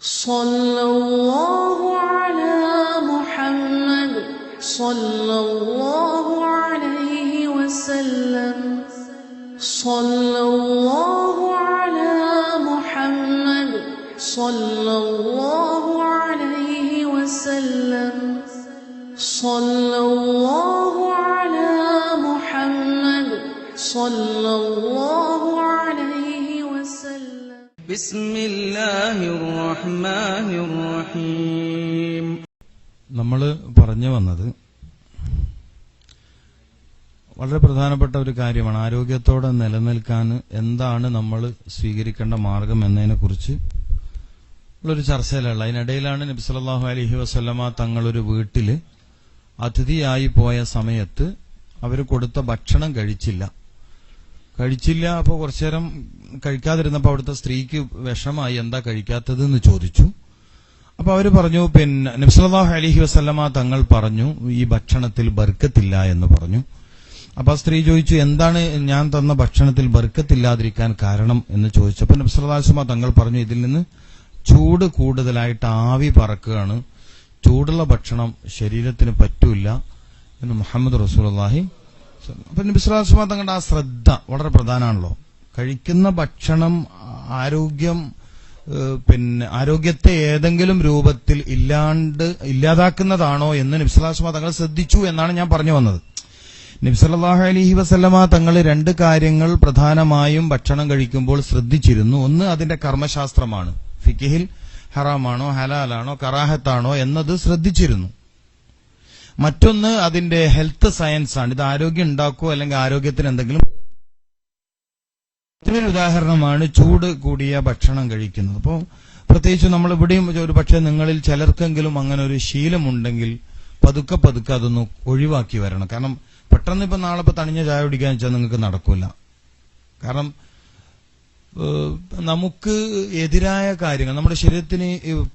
സല്ലല്ലാഹു അലാ മുഹമ്മദ് സല്ലല്ലാഹു അലൈഹി വസല്ലം. സല്ലല്ലാഹു അലാ മുഹമ്മദ് സല്ലല്ലാഹു അലൈഹി വസല്ലം. സല്ലല്ലാഹു അലാ മുഹമ്മദ് സല്ലല്ലാഹു അലൈഹി വസല്ലം. ബിസ്മില്ലാഹിർ റഹ്മാനിർ റഹീം. നമ്മൾ പറഞ്ഞു വന്നത് വളരെ പ്രധാനപ്പെട്ട ഒരു കാര്യമാണ്. ആരോഗ്യത്തോടെ നിലനിൽക്കാൻ എന്താണ് നമ്മൾ സ്വീകരിക്കേണ്ട മാർഗം എന്നതിനെ കുറിച്ച് ഉള്ളൊരു ചർച്ചയിലുള്ള. അതിനിടയിലാണ് നബി സല്ലല്ലാഹു അലൈഹി വസല്ലമ തങ്ങളൊരു വീട്ടില് അതിഥിയായി പോയ സമയത്ത് അവർ കൊടുത്ത ഭക്ഷണം കഴിച്ചില്ല. അപ്പോൾ കുറച്ചു നേരം കഴിക്കാതിരുന്നപ്പോൾ അവിടുത്തെ സ്ത്രീക്ക് വിഷമായി, എന്താ കഴിക്കാത്തത് എന്ന് ചോദിച്ചു. അപ്പൊ അവര് പറഞ്ഞു, പിന്നെ നബി സല്ലല്ലാഹു അലൈഹി വസല്ലമ തങ്ങൾ പറഞ്ഞു, ഈ ഭക്ഷണത്തിൽ ബർക്കത്തില്ല എന്ന് പറഞ്ഞു. അപ്പൊ ആ സ്ത്രീ ചോദിച്ചു, എന്താണ് ഞാൻ തന്ന ഭക്ഷണത്തിൽ ബർക്കത്തില്ലാതിരിക്കാൻ കാരണം എന്ന് ചോദിച്ചപ്പോൾ നബി സല്ലല്ലാഹു അലൈഹി വസല്ലമ തങ്ങൾ പറഞ്ഞു, ഇതിൽ നിന്ന് ചൂട് കൂടുതലായിട്ട് ആവി പറക്കുകയാണ്, ചൂടുള്ള ഭക്ഷണം ശരീരത്തിന് പറ്റൂല എന്ന് മുഹമ്മദ് റസൂലുള്ളാഹി. അപ്പൊ നബി സല്ലല്ലാഹു അലൈഹി വസല്ലമ തങ്ങളുടെ ആ ശ്രദ്ധ വളരെ പ്രധാനമാണല്ലോ. കഴിക്കുന്ന ഭക്ഷണം ആരോഗ്യത്തെ ഏതെങ്കിലും രൂപത്തിൽ ഇല്ലാതാക്കുന്നതാണോ എന്ന് നബി സല്ലല്ലാഹു അലൈഹി വസല്ലമ തങ്ങൾ ശ്രദ്ധിച്ചു എന്നാണ് ഞാൻ പറഞ്ഞു വന്നത്. നബി സല്ലല്ലാഹു അലൈഹി വസല്ലമ തങ്ങൾ രണ്ട് കാര്യങ്ങൾ പ്രധാനമായും ഭക്ഷണം കഴിക്കുമ്പോൾ ശ്രദ്ധിച്ചിരുന്നു. ഒന്ന് അതിന്റെ കർമ്മശാസ്ത്രമാണ്, ഫിഖിഹിൽ ഹറാമാണോ ഹലാലാണോ കറാഹത്താണോ എന്നത് ശ്രദ്ധിച്ചിരുന്നു. മറ്റൊന്ന് അതിന്റെ ഹെൽത്ത് സയൻസ് ആണ്, ഇത് ആരോഗ്യം ഉണ്ടാക്കുമോ അല്ലെങ്കിൽ ആരോഗ്യത്തിന് എന്തെങ്കിലും. മറ്റൊരു ഉദാഹരണമാണ് ചൂട് കൂടിയ ഭക്ഷണം കഴിക്കുന്നത്. അപ്പോൾ പ്രത്യേകിച്ച് നമ്മൾ ഇവിടെയും ഒരു പക്ഷേ നിങ്ങളിൽ ചിലർക്കെങ്കിലും അങ്ങനെ ഒരു ശീലമുണ്ടെങ്കിൽ പതുക്കെ അതൊന്ന് ഒഴിവാക്കി വരണം. കാരണം പെട്ടെന്ന് ഇപ്പൊ നാളെ തണിഞ്ഞ ചായ കുടിക്കാന്ന് വെച്ചാൽ നിങ്ങൾക്ക് നടക്കൂല. കാരണം നമുക്ക് എതിരായ കാര്യങ്ങൾ, നമ്മുടെ ശരീരത്തിന്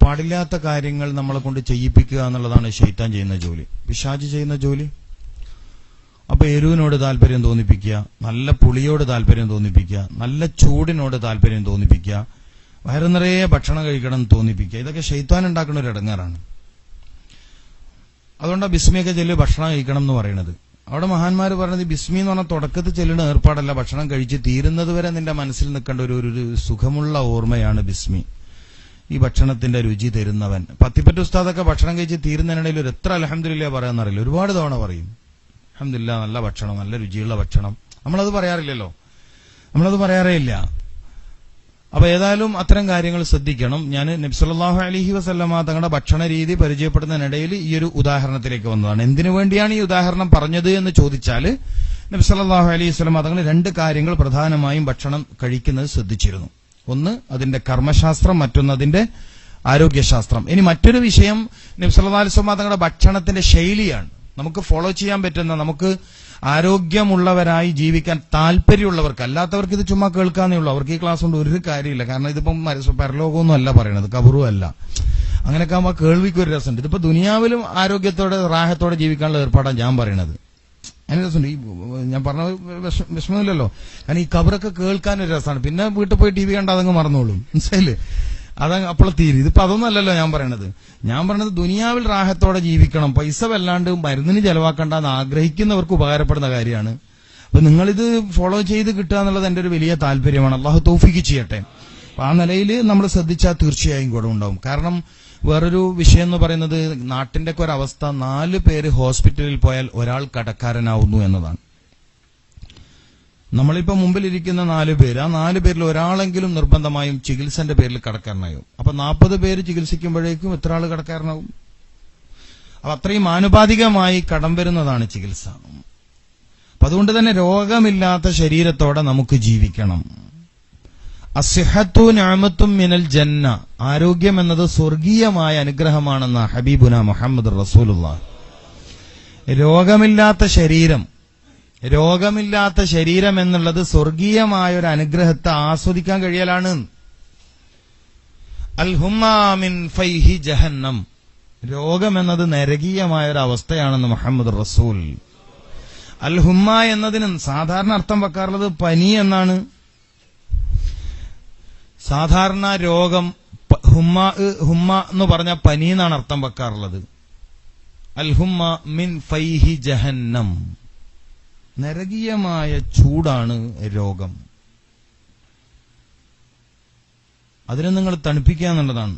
പാടില്ലാത്ത കാര്യങ്ങൾ നമ്മളെ കൊണ്ട് ചെയ്യിപ്പിക്കുക എന്നുള്ളതാണ് ശൈത്താൻ ചെയ്യുന്ന ജോലി, പിശാച് ചെയ്യുന്ന ജോലി. അപ്പൊ എരിവിനോട് താല്പര്യം തോന്നിപ്പിക്കുക, നല്ല പുളിയോട് താല്പര്യം തോന്നിപ്പിക്കുക, നല്ല ചൂടിനോട് താല്പര്യം തോന്നിപ്പിക്കുക, വയറു നിറയെ ഭക്ഷണം കഴിക്കണം എന്ന് തോന്നിപ്പിക്കുക, ഇതൊക്കെ ശൈത്താൻ ഉണ്ടാക്കുന്ന ഒരു ഇടങ്ങാറാണ്. അതുകൊണ്ടാണ് ബിസ്മിയൊക്കെ ചൊല്ലി ഭക്ഷണം കഴിക്കണം എന്ന് പറയുന്നത്. അവിടെ മഹാന്മാര് പറഞ്ഞത് ബിസ്മി എന്ന് പറഞ്ഞാൽ തുടക്കത്തിൽ ചെല്ലുന്ന ഏർപ്പാടല്ല, ഭക്ഷണം കഴിച്ച് തീരുന്നത് വരെ നിന്റെ മനസ്സിൽ നിൽക്കേണ്ട ഒരു സുഖമുള്ള ഓർമ്മയാണ് ബിസ്മി. ഈ ഭക്ഷണത്തിന്റെ രുചി തരുന്നവൻ. പത്തിപ്പറ്റ ഉസ്താദൊക്കെ ഭക്ഷണം കഴിച്ച് തീരുന്നതിനിടയിൽ ഒരു എത്ര അൽഹംദുലില്ലാ പറയാന്നറിയില്ല, ഒരുപാട് തവണ പറയും അൽഹംദുലില്ലാ, നല്ല ഭക്ഷണം, നല്ല രുചിയുള്ള ഭക്ഷണം. നമ്മളത് പറയാറില്ലല്ലോ, നമ്മളത് പറയാറേ ഇല്ല. അപ്പൊ ഏതായാലും അത്തരം കാര്യങ്ങൾ ശ്രദ്ധിക്കണം. ഞാൻ നബി സല്ലല്ലാഹു അലൈഹി വസല്ലമ തങ്ങളുടെ ഭക്ഷണ രീതി പരിചയപ്പെടുന്നതിനിടയിൽ ഈ ഒരു ഉദാഹരണത്തിലേക്ക് വന്നതാണ്. എന്തിനു വേണ്ടിയാണ് ഈ ഉദാഹരണം പറഞ്ഞത് എന്ന് ചോദിച്ചാൽ, നബി സല്ലല്ലാഹു അലൈഹി വസല്ലമ തങ്ങൾ രണ്ട് കാര്യങ്ങൾ പ്രധാനമായും ഭക്ഷണം കഴിക്കുന്നത് ശ്രദ്ധിച്ചിരുന്നു. ഒന്ന് അതിന്റെ കർമ്മശാസ്ത്രം, മറ്റൊന്ന് അതിന്റെ ആരോഗ്യശാസ്ത്രം. ഇനി മറ്റൊരു വിഷയം നബി സല്ലല്ലാഹു അലൈഹി വസല്ലമ തങ്ങളുടെ ഭക്ഷണത്തിന്റെ ശൈലിയാണ്. നമുക്ക് ഫോളോ ചെയ്യാൻ പറ്റുന്ന, നമുക്ക് ആരോഗ്യമുള്ളവരായി ജീവിക്കാൻ താല്പര്യമുള്ളവർക്ക്, അല്ലാത്തവർക്ക് ഇത് ചുമ്മാ കേൾക്കാന്നേ ഉള്ളൂ. അവർക്ക് ഈ ക്ലാസ് കൊണ്ട് ഒരു കാര്യമില്ല. കാരണം ഇതിപ്പം പരലോകമൊന്നും അല്ല പറയണത്, കബറും അല്ല. അങ്ങനെയൊക്കെ ആകുമ്പോൾ കേൾവിക്ക് ഒരു രസമുണ്ട്. ഇതിപ്പോ ദുനിയാവിലും ആരോഗ്യത്തോടെ റാഹത്തോടെ ജീവിക്കാനുള്ള ഏർപ്പാടാണ് ഞാൻ പറയണത്. അതിന് രസമുണ്ട്. ഈ ഞാൻ പറഞ്ഞ വിഷമമില്ലല്ലോ. കാരണം ഈ കബറൊക്കെ കേൾക്കാനൊരു രസമാണ്. പിന്നെ വീട്ടിൽ പോയി ടി വി കണ്ടാൽ അതങ്ങ് മറന്നോളും, മനസ്സിലായില്ലേ? അതങ്ങ് അപ്പോൾ തീരും. ഇതിപ്പോ അതൊന്നും അല്ലല്ലോ ഞാൻ പറയണത്. ഞാൻ പറഞ്ഞത് ദുനിയാവിൽ റാഹത്തോടെ ജീവിക്കണം, പൈസ വല്ലാണ്ട് മരുന്നിന് ചെലവാക്കണ്ടെന്ന് ആഗ്രഹിക്കുന്നവർക്ക് ഉപകാരപ്പെടുന്ന കാര്യമാണ്. അപ്പൊ നിങ്ങളിത് ഫോളോ ചെയ്ത് കിട്ടുക എന്നുള്ളത് എന്റെ ഒരു വലിയ താല്പര്യമാണ്. അള്ളാഹു തൗഫീഖ് ചെയ്യട്ടെ. അപ്പൊ ആ നിലയിൽ നമ്മൾ ശ്രദ്ധിച്ചാൽ തീർച്ചയായും ഗുണമുണ്ടാവും. കാരണം വേറൊരു വിഷയം എന്ന് പറയുന്നത്, നാട്ടിന്റെ ഒക്കെ ഒരവസ്ഥ, 4 പേര് ഹോസ്പിറ്റലിൽ പോയാൽ ഒരാൾ കടക്കാരനാവുന്നു എന്നതാണ്. നമ്മളിപ്പോ മുമ്പിലിരിക്കുന്ന 4 പേര്, ആ 4 പേരിൽ ഒരാളെങ്കിലും നിർബന്ധമായും ചികിത്സന്റെ പേരിൽ കടക്കാരനാകും. അപ്പൊ 40 പേര് ചികിത്സിക്കുമ്പോഴേക്കും എത്ര ആള് കടക്കാരനാകും? അപ്പൊ അത്രയും ആനുപാതികമായി കടം വരുന്നതാണ് ചികിത്സ. അപ്പൊ അതുകൊണ്ട് തന്നെ രോഗമില്ലാത്ത ശരീരത്തോടെ നമുക്ക് ജീവിക്കണം. അസ്സിഹത്തു നിഅമത്തും മിനൽ ജന്ന, ആരോഗ്യം എന്നത് സ്വർഗീയമായ അനുഗ്രഹമാണെന്ന ഹബീബുന മുഹമ്മദ് റസൂലുള്ളാഹി. രോഗമില്ലാത്ത ശരീരം എന്നുള്ളത് സ്വർഗീയമായ ഒരു അനുഗ്രഹത്തെ ആസ്വദിക്കാൻ കഴിയലാണ്. അൽ ഹുമ്മാ മിൻ ഫൈഹി ജഹന്നം, രോഗം എന്നത് നരകീയമായ ഒരു അവസ്ഥയാണെന്ന് മുഹമ്മദ് റസൂൽ. അൽ ഹുമ്മ എന്നതിന് സാധാരണ അർത്ഥം വെക്കാറുള്ളത് പനി എന്നാണ്. സാധാരണ രോഗം ഹുമ്മ എന്ന് പറഞ്ഞ പനി എന്നാണ് അർത്ഥം വെക്കാറുള്ളത്. അൽ ഹുമ്മ മിൻ ഫൈഹി ജഹന്നം, നരകീയമായ ചൂടാണ് രോഗം. അതിനെ നിങ്ങൾ തണുപ്പിക്കുക എന്നുള്ളതാണ്.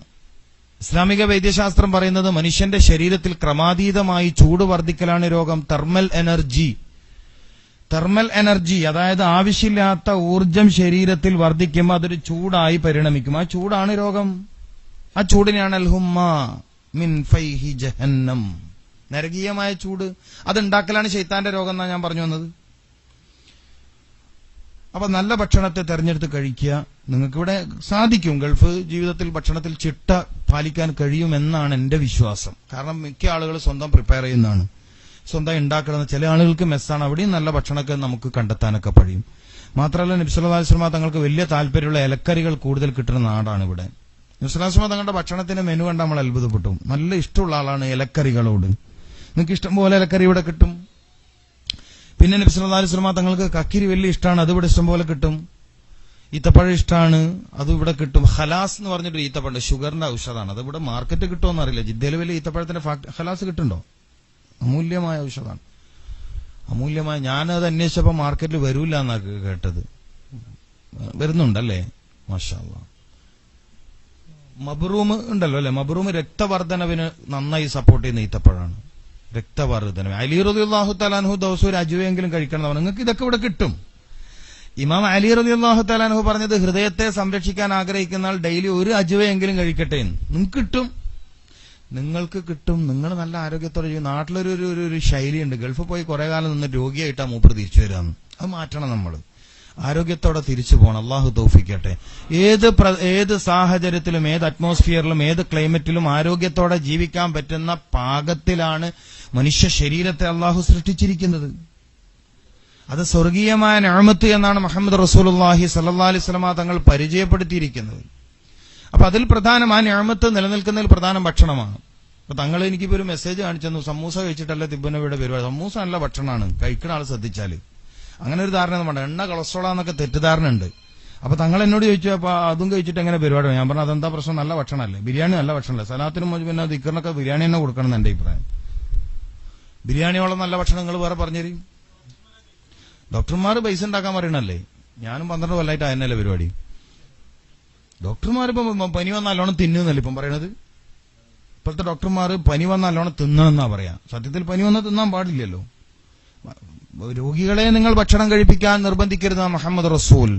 ഇസ്ലാമിക വൈദ്യശാസ്ത്രം പറയുന്നത് മനുഷ്യന്റെ ശരീരത്തിൽ ക്രമാതീതമായി ചൂട് വർദ്ധിക്കലാണ് രോഗം. തെർമൽ എനർജി, അതായത് ആവശ്യമില്ലാത്ത ഊർജം ശരീരത്തിൽ വർദ്ധിക്കുമ്പോൾ അതൊരു ചൂടായി പരിണമിക്കും. ആ ചൂടാണ് രോഗം. ആ ചൂടിനെയാണ് അൽഹുമ്മ മിൻ ഫൈഹി ജഹന്നം, നരകീയമായ ചൂട്. അതുണ്ടാക്കലാണ് ശൈത്താന്റെ രോഗം എന്നാണ് ഞാൻ പറഞ്ഞു വന്നത്. അപ്പൊ നല്ല ഭക്ഷണത്തെ തെരഞ്ഞെടുത്ത് കഴിക്കുക. നിങ്ങൾക്കിവിടെ സാധിക്കും. ഗൾഫ് ജീവിതത്തിൽ ഭക്ഷണത്തിൽ ചിട്ട പാലിക്കാൻ കഴിയുമെന്നാണ് എന്റെ വിശ്വാസം. കാരണം മിക്ക ആളുകൾ സ്വന്തം പ്രിപ്പയർ ചെയ്യുന്നതാണ്, സ്വന്തം ഉണ്ടാക്കണം. ചില ആളുകൾക്ക് മെസ്സാണ്, അവിടെയും നല്ല ഭക്ഷണമൊക്കെ നമുക്ക് കണ്ടെത്താനൊക്കെ കഴിയും. മാത്രമല്ല നബി സല്ലല്ലാഹു അലൈഹി വസല്ലം തങ്ങൾക്ക് വലിയ താല്പര്യമുള്ള ഇലക്കറികൾ കൂടുതൽ കിട്ടുന്ന നാടാണ് ഇവിടെ. നബി സല്ലല്ലാഹു അലൈഹി വസല്ലം തങ്ങളുടെ ഭക്ഷണത്തിന്റെ മെനു കണ്ട് നമ്മൾ അത്ഭുതപ്പെട്ടു. നല്ല ഇഷ്ടമുള്ള ആളാണ് ഇലക്കറികളോട്. നിങ്ങൾക്ക് ഇഷ്ടം പോലെ ഇലക്കറി ഇവിടെ കിട്ടും. പിന്നെ നബി സല്ലല്ലാഹു അലൈഹി വസല്ലം തങ്ങൾക്ക് കക്കിരി വലിയ ഇഷ്ടമാണ്, അത് ഇവിടെ ഇഷ്ടം പോലെ കിട്ടും. ഈത്തപ്പഴം ഇഷ്ടമാണ്, അതും ഇവിടെ കിട്ടും. ഖലാസ് എന്ന് പറഞ്ഞിട്ട് ഈത്തപ്പഴം ഷുഗറിന്റെ ഔഷധമാണ്. അത് ഇവിടെ മാർക്കറ്റ് കിട്ടുമോ അറിയില്ല. ജിദ്ദയിൽ വലിയ ഈത്തപ്പഴത്തിന്റെ ഖലാസ് കിട്ടുന്നുണ്ടോ? അമൂല്യമായ ഔഷധമാണ്, അമൂല്യമായ. ഞാനത് അന്വേഷിച്ചപ്പോ മാർക്കറ്റിൽ വരൂല്ല എന്നാണ് കേട്ടത്. വരുന്നുണ്ടല്ലേ? മാഷാ അല്ലാഹ്. മബ്റൂം ഉണ്ടല്ലോ അല്ലെ, മബ്റൂം രക്തവർദ്ധനവിന് നന്നായി സപ്പോർട്ട് ചെയ്യുന്ന ഈത്തപ്പഴമാണ്. രക്തവർദ്ധനവ്. അലി റളിയല്ലാഹു തആല അൻഹു ദിവസം ഒരു അജുവയെങ്കിലും കഴിക്കണം. നിങ്ങൾക്ക് ഇതൊക്കെ ഇവിടെ കിട്ടും. ഇമാം അലി റളിയല്ലാഹു തആല അൻഹു പറഞ്ഞത് ഹൃദയത്തെ സംരക്ഷിക്കാൻ ആഗ്രഹിക്കുന്ന ആൾ ഡെയിലി ഒരു അജുവയെങ്കിലും കഴിക്കട്ടെ. നിങ്ങൾക്ക് കിട്ടും, നിങ്ങൾക്ക് കിട്ടും. നിങ്ങൾ നല്ല ആരോഗ്യത്തോടെ ചെയ്യും. നാട്ടിലൊരു ഒരു ശൈലിയുണ്ട്, ഗൾഫിൽ പോയി കുറെ കാലം നിന്ന് രോഗിയായിട്ടാ മൂപ്പർ തിരിച്ചു വരാന്ന്. അത് മാറ്റണം. നമ്മൾ ആരോഗ്യത്തോടെ തിരിച്ചു പോകണം. അള്ളാഹു തൗഫീഖട്ടെ. ഏത് സാഹചര്യത്തിലും, ഏത് അറ്റ്മോസ്ഫിയറിലും, ഏത് ക്ലൈമറ്റിലും ആരോഗ്യത്തോടെ ജീവിക്കാൻ പറ്റുന്ന പാകത്തിലാണ് മനുഷ്യ ശരീരത്തെ അള്ളാഹു സൃഷ്ടിച്ചിരിക്കുന്നത്. അത് സ്വർഗീയമായ നിഅമത്ത് എന്നാണ് മുഹമ്മദ് റസൂലുള്ളാഹി സ്വല്ലല്ലാഹി അലൈഹി വസല്ലം തങ്ങൾ പരിചയപ്പെടുത്തിയിരിക്കുന്നത്. അപ്പൊ അതിൽ പ്രധാനം, ആ നിഅമത്ത് നിലനിൽക്കുന്നതിൽ പ്രധാനം ഭക്ഷണമാണ്. അപ്പൊ തങ്ങൾ എനിക്കിപ്പോ ഒരു മെസ്സേജ് കാണിച്ചു, സമൂസ കഴിച്ചിട്ടല്ല തിബുനബിയുടെ പരിപാടി. സമൂസ നല്ല ഭക്ഷണമാണ്, കഴിക്കുന്ന ആൾ ശ്രദ്ധിച്ചാല്. അങ്ങനെ ഒരു ധാരണ വേണ്ട. എണ്ണ കൊളസ്ട്രോളാന്നൊക്കെ തെറ്റിദ്ധാരണ ഉണ്ട്. അപ്പൊ തങ്ങൾ എന്നോട് ചോദിച്ചു, അപ്പൊ അതും കഴിച്ചിട്ട് എങ്ങനെ പരിപാടി? ഞാൻ പറഞ്ഞു, അതെന്താ പ്രശ്നം, നല്ല ഭക്ഷണമല്ലേ, ബിരിയാണി നല്ല ഭക്ഷണമല്ലേ. സലാത്തിനും പിന്നെ ദിക്കറിനൊക്കെ ബിരിയാണി തന്നെ കൊടുക്കണം എന്ന് എന്റെ അഭിപ്രായം. ബിരിയാണിയോളം നല്ല ഭക്ഷണങ്ങൾ വേറെ പറഞ്ഞുതരും. ഡോക്ടർമാർ പൈസ ഉണ്ടാക്കാൻ പറയണല്ലേ. ഞാനും 12 കൊല്ലമായിട്ട് അതിനല്ലേ പരിപാടി. ഡോക്ടർമാർ ഇപ്പൊ പനി വന്ന നല്ലോണം തിന്നുന്നല്ലേ ഇപ്പം പറയണത്. ഇപ്പോഴത്തെ ഡോക്ടർമാർ പനി വന്ന നല്ലോണം തിന്നണമെന്നാ പറയാ. സത്യത്തിൽ പനി വന്നാൽ തിന്നാൻ പാടില്ലല്ലോ. രോഗികളെ നിങ്ങൾ ഭക്ഷണം കഴിപ്പിക്കാൻ നിർബന്ധിക്കരുത് മുഹമ്മദ് റസൂൽ.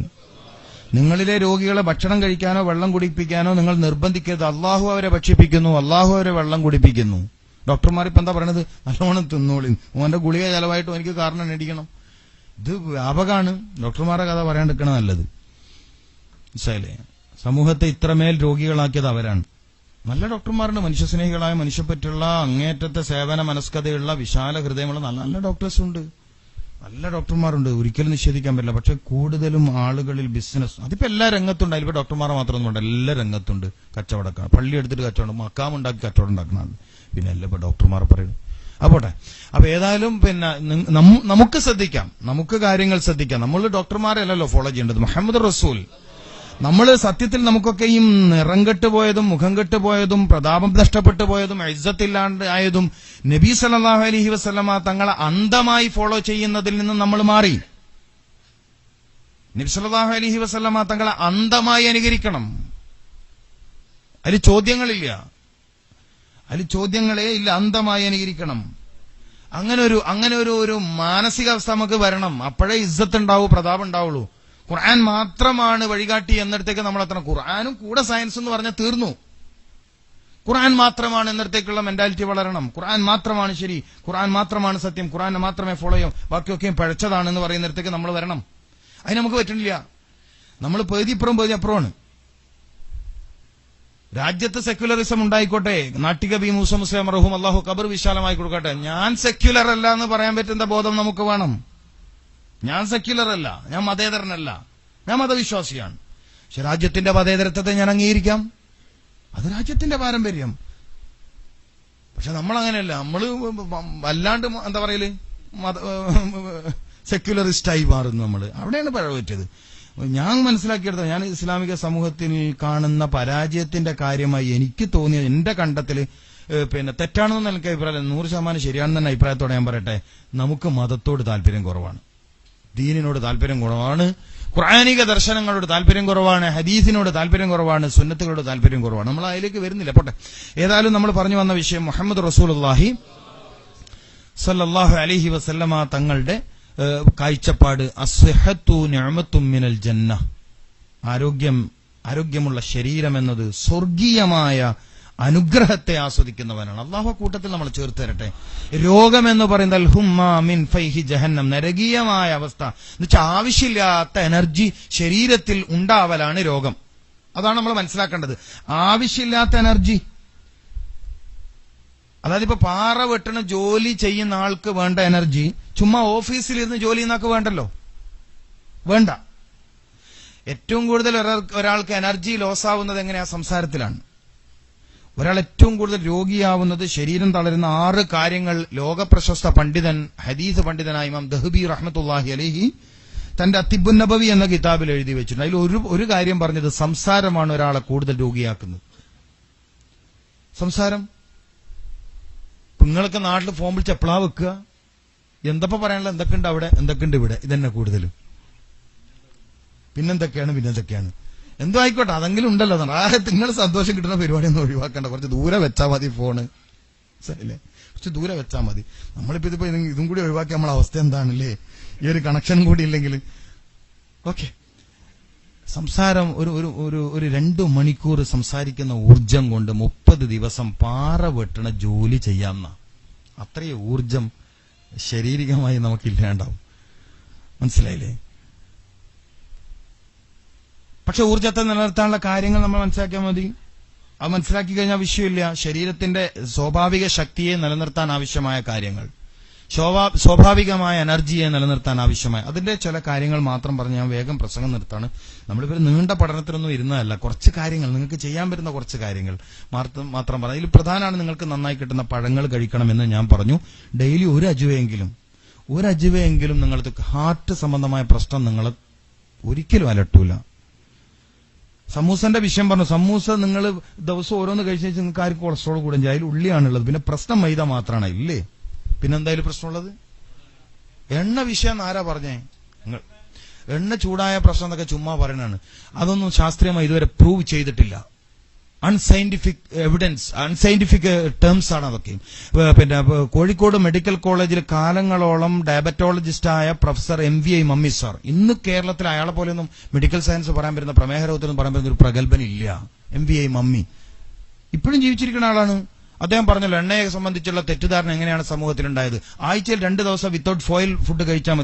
നിങ്ങളിലെ രോഗികളെ ഭക്ഷണം കഴിക്കാനോ വെള്ളം കുടിപ്പിക്കാനോ നിങ്ങൾ നിർബന്ധിക്കരുത്. അള്ളാഹു അവരെ ഭക്ഷിപ്പിക്കുന്നു, അള്ളാഹു അവരെ വെള്ളം കുടിപ്പിക്കുന്നു. ഡോക്ടർമാർ ഇപ്പൊ എന്താ പറയണത്? നല്ലോണം തിന്നോളി, ഓന്റെ ഗുളിക ചെലവായിട്ടും എനിക്ക് കാരണം നേടിക്കണം. ഇത് വ്യാപകമാണ്. ഡോക്ടർമാരുടെ കഥ പറയാണ്ടിരിക്കണം നല്ലത്. മനസ്സിലായില്ലേ? സമൂഹത്തെ ഇത്രമേൽ രോഗികളാക്കിയത് അവരാണ്. നല്ല ഡോക്ടർമാരുണ്ട്, മനുഷ്യസ്നേഹികളായ, മനുഷ്യപ്പറ്റുള്ള, അങ്ങേറ്റത്തെ സേവന മനസ്കതയുള്ള, വിശാല ഹൃദയമുള്ള നല്ല ഡോക്ടേഴ്സ് ഉണ്ട്, നല്ല ഡോക്ടർമാരുണ്ട്, ഒരിക്കലും നിഷേധിക്കാൻ പറ്റില്ല. പക്ഷെ കൂടുതലും ആളുകളിൽ ബിസിനസ്, അതിപ്പോ എല്ലാ രംഗത്തുണ്ട്. അതിലിപ്പോ ഡോക്ടർമാരെ മാത്രമൊന്നും വേണ്ട, എല്ലാ രംഗത്തുണ്ട് കച്ചവടക്കാണ്. പള്ളി എടുത്തിട്ട് കച്ചവടം, മക്കാമുണ്ടാക്കി കച്ചവടം ഉണ്ടാക്കുന്നതാണ്. പിന്നെ അല്ല ഇപ്പൊ ഡോക്ടർമാരെ പറയുന്നത്. അപ്പോട്ടെ. അപ്പൊ ഏതായാലും പിന്നെ നമുക്ക് ശ്രദ്ധിക്കാം, നമുക്ക് കാര്യങ്ങൾ ശ്രദ്ധിക്കാം. നമ്മൾ ഡോക്ടർമാരല്ലല്ലോ ഫോളോ ചെയ്യേണ്ടത്, മുഹമ്മദ് റസൂൽ. നമ്മൾ സത്യത്തിൽ നമുക്കൊക്കെയും നിറം കെട്ടുപോയതും മുഖം കെട്ടുപോയതും പ്രതാപം നഷ്ടപ്പെട്ടു പോയതും ഇസ്സത്തില്ലാണ്ട് ആയതും നബി സല്ലല്ലാഹു അലൈഹി വസല്ലമ തങ്ങളെ അന്ധമായി ഫോളോ ചെയ്യുന്നതിൽ നിന്നും നമ്മൾ മാറി. നബി സല്ലല്ലാഹു അലൈഹി വസല്ലമ തങ്ങളെ അന്ധമായി അനുകരിക്കണം. അതിൽ ചോദ്യങ്ങളില്ല, അതിൽ ചോദ്യങ്ങളെ ഇല്ല. അന്ധമായി അനുകരിക്കണം. അങ്ങനെ ഒരു മാനസികാവസ്ഥ നമുക്ക് വരണം. അപ്പോഴേ ഇസ്സത്ത് ഉണ്ടാവൂ, പ്രതാപം ഉണ്ടാവുള്ളൂ. ഖുർആൻ മാത്രമാണ് വഴികാട്ടി എന്നിടത്തേക്ക് നമ്മൾ എത്തണം. ഖുർആനും കൂടെ സയൻസ് എന്ന് പറഞ്ഞാൽ തീർന്നു. ഖുർആൻ മാത്രമാണ് എന്നിടത്തേക്കുള്ള മെന്റാലിറ്റി വളരണം. ഖുർആൻ മാത്രമാണ് ശരി, ഖുർആൻ മാത്രമാണ് സത്യം, ഖുർആനെ മാത്രമേ ഫോളോ ചെയ്യും, ബാക്കിയൊക്കെയും പഴച്ചതാണെന്ന് പറയുന്നിടത്തേക്ക് നമ്മൾ വരണം. അതിന് നമുക്ക് പറ്റുന്നില്ല. നമ്മൾ പേതിപ്പുറം അപ്പുറമാണ്. രാജ്യത്ത് സെക്യുലറിസം ഉണ്ടായിക്കോട്ടെ. നാട്ടികബി മൂസ മുസ്ലിം റഹൂം അള്ളാഹു ഖബർ വിശാലമായി കൊടുക്കട്ടെ. ഞാൻ സെക്യുലർ അല്ല എന്ന് പറയാൻ പറ്റുന്ന ബോധം നമുക്ക് വേണം. ഞാൻ സെക്യുലർ അല്ല, ഞാൻ മതേതരനല്ല, ഞാൻ മതവിശ്വാസിയാണ്. പക്ഷെ രാജ്യത്തിന്റെ മതേതരത്വത്തെ ഞാൻ അംഗീകരിക്കാം. അത് രാജ്യത്തിന്റെ പാരമ്പര്യം. പക്ഷെ നമ്മളങ്ങനെയല്ല. നമ്മള് വല്ലാണ്ട് എന്താ പറയല്, സെക്യുലറിസ്റ്റായി മാറുന്നു. നമ്മള് അവിടെയാണ് പഴ പറ്റിയത്. ഞാൻ മനസ്സിലാക്കിയെടുത്ത ഞാൻ ഇസ്ലാമിക സമൂഹത്തിൽ കാണുന്ന പരാജയത്തിന്റെ കാര്യമായി എനിക്ക് തോന്നിയ എന്റെ കണ്ടെത്തല് തെറ്റാണെന്ന് എനിക്ക് അഭിപ്രായം 100% ശരിയാണെന്ന് തന്നെ അഭിപ്രായത്തോടെ ഞാൻ പറയട്ടെ, നമുക്ക് മതത്തോട് താല്പര്യം കുറവാണ്, ദീനിനോട് താല്പര്യം കുറവാണ്, ഖുർആനിക ദർശനങ്ങളോട് താല്പര്യം കുറവാണ്, ഹദീസിനോട് താല്പര്യം കുറവാണ്, സുന്നത്തുകളോട് താല്പര്യം കുറവാണ്. നമ്മൾ അതിലേക്ക് വരുന്നില്ല, പോട്ടെ. ഏതായാലും നമ്മൾ പറഞ്ഞു വന്ന വിഷയം മുഹമ്മദ് റസൂലുള്ളാഹി സല്ലല്ലാഹു അലൈഹി വസല്ലമ തങ്ങളുടെ കാഴ്ചപ്പാട് അസ്ഹത്തു നിഅമത്തും മിനൽ ജന്ന, ആരോഗ്യമുള്ള ശരീരം എന്നത് സ്വർഗീയമായ അനുഗ്രഹത്തെ ആസ്വദിക്കുന്നവനാണ്. അള്ളാഹു കൂട്ടത്തിൽ നമ്മൾ ചേർത്ത് തരട്ടെ. രോഗം എന്ന് പറയുന്നത് അൽഹുമ്മ മിൻ ഫൈഹി ജഹന്നം, നരകീയമായ അവസ്ഥ എന്ന് വെച്ചാൽ ആവശ്യമില്ലാത്ത എനർജി ശരീരത്തിൽ ഉണ്ടാവലാണ് രോഗം. അതാണ് നമ്മൾ മനസ്സിലാക്കേണ്ടത്. ആവശ്യമില്ലാത്ത എനർജി, അതായത് ഇപ്പൊ പാറ വെട്ടണ ജോലി ചെയ്യുന്ന ആൾക്ക് വേണ്ട എനർജി ചുമ്മാ ഓഫീസിൽ ഇരുന്ന് ജോലി ചെയ്യുന്ന ആൾക്ക് വേണ്ടല്ലോ, വേണ്ട. ഏറ്റവും കൂടുതൽ ഒരാൾക്ക് എനർജി ലോസ് ആവുന്നത് എങ്ങനെയാ? സംസാരത്തിലാണ്. ഒരാൾ ഏറ്റവും കൂടുതൽ രോഗിയാവുന്നത് ശരീരം തളരുന്ന 6 കാര്യങ്ങൾ ലോകപ്രശസ്ത പണ്ഡിതൻ, ഹദീസ് പണ്ഡിതനായ ഇമാം ദഹബി റഹ്മത്തുള്ളാഹി അലൈഹി തന്റെ അത്തിബുൻ നബവി എന്ന കിതാബിൽ എഴുതി വെച്ചിട്ടുണ്ട്. അതിൽ ഒരു കാര്യം പറഞ്ഞത് സംസാരമാണ് ഒരാളെ കൂടുതൽ രോഗിയാക്കുന്നത്. സംസാരം. നിങ്ങളൊക്കെ നാട്ടിൽ ഫോൺ വിളിച്ച് എപ്പോഴാ വെക്കുക? എന്തപ്പോ പറയാനുള്ള? എന്തൊക്കെയുണ്ട് അവിടെ, എന്തൊക്കെയുണ്ട് ഇവിടെ, ഇതന്നെ കൂടുതലും. പിന്നെന്തൊക്കെയാണ് എന്തോ ആയിക്കോട്ടെ, അതെങ്കിലും ഉണ്ടല്ലോ. നിങ്ങൾ സന്തോഷം കിട്ടുന്ന പരിപാടിയൊന്നും ഒഴിവാക്കണ്ട. കുറച്ച് ദൂരെ വെച്ചാൽ മതി ഫോണ്, ശരിയല്ലേ? കുറച്ച് ദൂരെ വെച്ചാൽ മതി. നമ്മളിപ്പോ ഇതും കൂടി ഒഴിവാക്കി നമ്മളെ അവസ്ഥ എന്താണല്ലേ? ഈ ഒരു കണക്ഷൻ കൂടി ഇല്ലെങ്കിൽ ഓക്കെ. സംസാരം ഒരു 2 മണിക്കൂർ സംസാരിക്കുന്ന ഊർജം കൊണ്ട് 30 ദിവസം പാറ വെട്ടണ ജോലി ചെയ്യാമെന്ന അത്രയും ഊർജം ശാരീരികമായി നമുക്കില്ലാണ്ടാവും. മനസ്സിലായില്ലേ? പക്ഷെ ഊർജത്തെ നിലനിർത്താനുള്ള കാര്യങ്ങൾ നമ്മൾ മനസ്സിലാക്കിയാൽ മതി. അത് മനസ്സിലാക്കി കഴിഞ്ഞാൽ വിഷയമില്ല. ശരീരത്തിന്റെ സ്വാഭാവിക ശക്തിയെ നിലനിർത്താൻ ആവശ്യമായ കാര്യങ്ങൾ, സ്വാഭാവികമായ എനർജിയെ നിലനിർത്താൻ ആവശ്യമായ അതിന്റെ ചില കാര്യങ്ങൾ മാത്രം പറഞ്ഞ് ഞാൻ വേഗം പ്രസംഗം നിർത്താണ്. നമ്മളിപ്പോൾ നീണ്ട പഠനത്തിനൊന്നും ഇരുന്നതല്ല. കുറച്ച് കാര്യങ്ങൾ നിങ്ങൾക്ക് ചെയ്യാൻ പറ്റുന്ന കുറച്ച് കാര്യങ്ങൾ മാത്രം പറഞ്ഞു. അതിൽ പ്രധാനമാണ് നിങ്ങൾക്ക് നന്നായി കിട്ടുന്ന പഴങ്ങൾ കഴിക്കണമെന്ന് ഞാൻ പറഞ്ഞു. ഡെയിലി ഒരു അജുവയെങ്കിലും നിങ്ങൾക്ക് ഹാർട്ട് സംബന്ധമായ പ്രശ്നം നിങ്ങളെ ഒരിക്കലും അലട്ടൂല. സമൂസന്റെ വിഷയം പറഞ്ഞു. സമൂസ നിങ്ങൾ ദിവസം ഓരോന്ന് കഴിച്ചു നിങ്ങൾക്ക് ആർക്കും കൊളസ്ട്രോൾ കൂടും. അതിൽ ഉള്ളിയാണുള്ളത്. പിന്നെ പ്രശ്നം മൈദ മാത്രമാണ്, ഇല്ലേ? പിന്നെന്തായാലും പ്രശ്നമുള്ളത് എണ്ണ വിഷയം. ആരാ പറഞ്ഞേ? എണ്ണ ചൂടായ പ്രശ്നം എന്നൊക്കെ ചുമ്മാ പറയണാണ്. അതൊന്നും ശാസ്ത്രീയമായി ഇതുവരെ പ്രൂവ് ചെയ്തിട്ടില്ല. അൺസയന്റിഫിക് എവിഡൻസ്, അൺസയന്റിഫിക് ടേംസ് ആണ് അതൊക്കെ. പിന്നെ കോഴിക്കോട് മെഡിക്കൽ കോളേജിൽ കാലങ്ങളോളം ഡയബറ്റോളജിസ്റ്റായ പ്രൊഫസർ MVI മമ്മി സാർ, ഇന്ന് കേരളത്തിൽ അയാളെ പോലെയൊന്നും മെഡിക്കൽ സയൻസ് പറയാൻ പറ്റുന്ന, പ്രമേഹ രോഗത്തിനും പറയാൻ പറ്റുന്ന ഒരു പ്രഗത്ഭനില്ല. MVI മമ്മി ഇപ്പോഴും ജീവിച്ചിരിക്കുന്ന ആളാണ്. അദ്ദേഹം പറഞ്ഞല്ലോ എണ്ണയെ സംബന്ധിച്ചുള്ള തെറ്റിദ്ധാരണ എങ്ങനെയാണ് സമൂഹത്തിലുണ്ടായത്. ആഴ്ചയിൽ 2 ദിവസം വിത്തൗട്ട് ഓയിൽ ഫുഡ് കഴിച്ചാൽ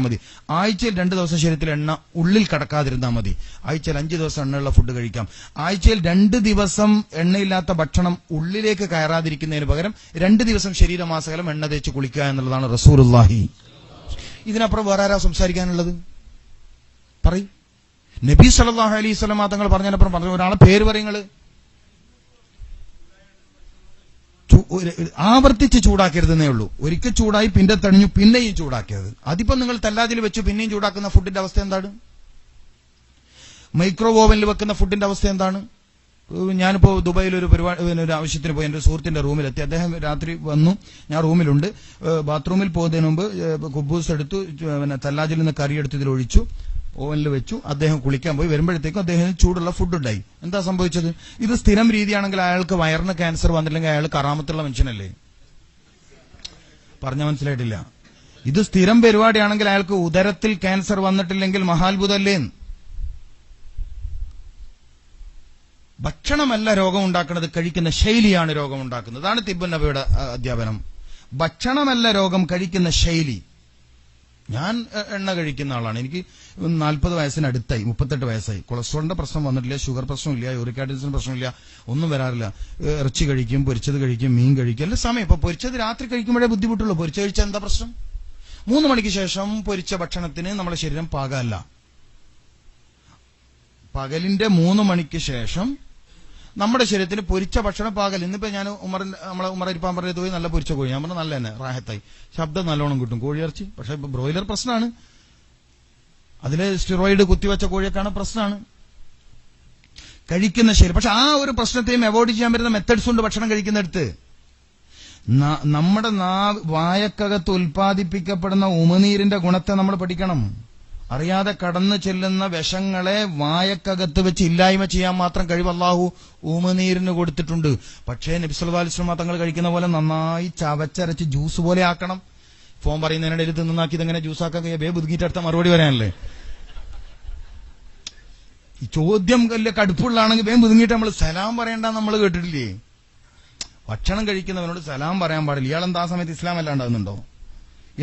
മതി. ആഴ്ചയിൽ 2 ദിവസം ശരീരത്തിൽ എണ്ണ ഉള്ളിൽ കടക്കാതിരുന്നാൽ മതി. ആഴ്ചയിൽ 5 ദിവസം എണ്ണയുള്ള ഫുഡ് കഴിക്കാം. ആഴ്ചയിൽ 2 ദിവസം എണ്ണയില്ലാത്ത ഭക്ഷണം ഉള്ളിലേക്ക് കയറാതിരിക്കുന്നതിന് പകരം 2 ദിവസം ശരീരമാസകലം എണ്ണ തേച്ച് കുളിക്കുക എന്നുള്ളതാണ് റസൂലുള്ളാഹി. ഇതിനപ്പുറം വേറെ ആരാ സംസാരിക്കാനുള്ളത്? പറയും. നബി സല്ലല്ലാഹു അലൈഹി വസല്ലം തങ്ങൾ പറഞ്ഞതിനപ്പുറം പറഞ്ഞു ഒരാളെ പേര് പറയുന്നത് ആവർത്തിച്ച് ചൂടാക്കരുതെന്നേ ഉള്ളൂ. ഒരിക്കൽ ചൂടായി പിന്നെ തണിഞ്ഞു പിന്നെയും ചൂടാക്കിയത്. അതിപ്പോ നിങ്ങൾ തല്ലാതിൽ വെച്ചു പിന്നെയും ചൂടാക്കുന്ന ഫുഡിന്റെ അവസ്ഥ എന്താണ്? മൈക്രോ ഓവനിൽ വെക്കുന്ന ഫുഡിന്റെ അവസ്ഥ എന്താണ്? ഞാനിപ്പോ ദുബായിൽ ഒരു ആവശ്യത്തിന് പോയി. എന്റെ സുഹൃത്തിന്റെ റൂമിലെത്തി. അദ്ദേഹം രാത്രി വന്നു, ഞാൻ റൂമിലുണ്ട്. ബാത്റൂമിൽ പോകുന്നതിന് മുമ്പ് കുബൂസ് എടുത്തു, പിന്നെ തല്ലാജിൽ നിന്ന് കറി എടുത്ത് ഇതിൽ ഒഴിച്ചു, ഓവനിൽ വെച്ചു. അദ്ദേഹം കുളിക്കാൻ പോയി. വരുമ്പോഴത്തേക്കും അദ്ദേഹത്തിന് ചൂടുള്ള ഫുഡ് ഉണ്ടായി. എന്താ സംഭവിച്ചത്? ഇത് സ്ഥിരം രീതിയാണെങ്കിൽ അയാൾക്ക് വയറിന് ക്യാൻസർ വന്നില്ലെങ്കിൽ അയാൾ കറാമത്തുള്ള മനുഷ്യനല്ലേ? പറഞ്ഞ മനസ്സിലായിട്ടില്ല. ഇത് സ്ഥിരം പരിപാടിയാണെങ്കിൽ അയാൾക്ക് ഉദരത്തിൽ ക്യാൻസർ വന്നിട്ടില്ലെങ്കിൽ മഹാത്ഭുതല്ലേ? ഭക്ഷണമല്ല രോഗമുണ്ടാക്കുന്നത്, കഴിക്കുന്ന ശൈലിയാണ് രോഗമുണ്ടാക്കുന്നത്. അതാണ് തിബ്ബുൻ നബിയുടെ അധ്യാപനം. ഭക്ഷണമല്ല രോഗം, കഴിക്കുന്ന ശൈലി. ഞാൻ എണ്ണ കഴിക്കുന്ന ആളാണ്. എനിക്ക് 40 വയസ്സിനടുത്തായി, 38 വയസ്സായി. കൊളസ്ട്രോളിന്റെ പ്രശ്നം വന്നിട്ടില്ല, ഷുഗർ പ്രശ്നമില്ല, യൂറിക് ആസിഡിന്റെ പ്രശ്നമില്ല, ഒന്നും വരാറില്ല. ഇറച്ചി കഴിക്കും, പൊരിച്ചത് കഴിക്കും, മീൻ കഴിക്കും, എല്ലാ സമയം. ഇപ്പൊ പൊരിച്ചത് രാത്രി കഴിക്കുമ്പോഴേ ബുദ്ധിമുട്ടുള്ളൂ. പൊരിച്ച കഴിച്ചാൽ എന്താ പ്രശ്നം? 3 മണിക്ക് ശേഷം പൊരിച്ച ഭക്ഷണത്തിന് നമ്മുടെ ശരീരം പാകമല്ല. പകലിന്റെ 3 മണിക്ക് ശേഷം നമ്മുടെ ശരീരത്തിന് പൊരിച്ച ഭക്ഷണം പാകൽ. ഇന്നിപ്പോ ഞാൻ നമ്മളെ ഉമറിപ്പാൻ പറഞ്ഞത് പോയി നല്ല പൊരിച്ച കോഴി. ഞാൻ പറഞ്ഞു നല്ല തന്നെ റാഹത്തായി, ശബ്ദം നല്ലോണം കിട്ടും കോഴിയിറച്ചി. പക്ഷെ ബ്രോയിലർ പ്രശ്നമാണ്. അതില് സ്റ്റിറോയിഡ് കുത്തിവെച്ച കോഴിയൊക്കെയാണ് പ്രശ്നമാണ് കഴിക്കുന്ന ശരി. പക്ഷെ ആ ഒരു പ്രശ്നത്തെയും അവോയ്ഡ് ചെയ്യാൻ പറ്റുന്ന മെത്തഡ്സ് ഉണ്ട് ഭക്ഷണം കഴിക്കുന്നിടത്ത്. നമ്മുടെ വായക്കകത്ത് ഉൽപ്പാദിപ്പിക്കപ്പെടുന്ന ഉമിനീരിന്റെ ഗുണത്തെ നമ്മൾ പഠിക്കണം. അറിയാതെ കടന്നു ചെല്ലുന്ന വിഷങ്ങളെ വായക്കകത്ത് വെച്ച് ഇല്ലായ്മ ചെയ്യാൻ മാത്രം കഴിവ് അല്ലാഹു ഉമിനീരിന് കൊടുത്തിട്ടുണ്ട്. പക്ഷേ നബി സല്ലല്ലാഹു അലൈഹി വസല്ലം തങ്ങൾ കഴിക്കുന്ന പോലെ നന്നായി ചവച്ചരച്ച് ജ്യൂസ് പോലെ ആക്കണം. ഫോൺ പറയുന്നതിനിടയിൽ തിന്നാക്കി ഇതെങ്ങനെ ജ്യൂസാക്കാൻ ബുദ്ധിമുട്ട് അടുത്ത മറുപടി വരാനല്ലേ. ഈ ചോദ്യം വലിയ കടുപ്പുള്ളതാണെങ്കിൽ വേഗം ബുദ്ധിമുട്ട് നമ്മൾ സലാം പറയണ്ട നമ്മൾ കേട്ടിട്ടില്ലേ? ഭക്ഷണം കഴിക്കുന്നവനോട് സലാം പറയാൻ പാടില്ല. ഇയാളെന്താ ആ സമയത്ത് ഇസ്ലാം അല്ലാണ്ടാകുന്നുണ്ടോ?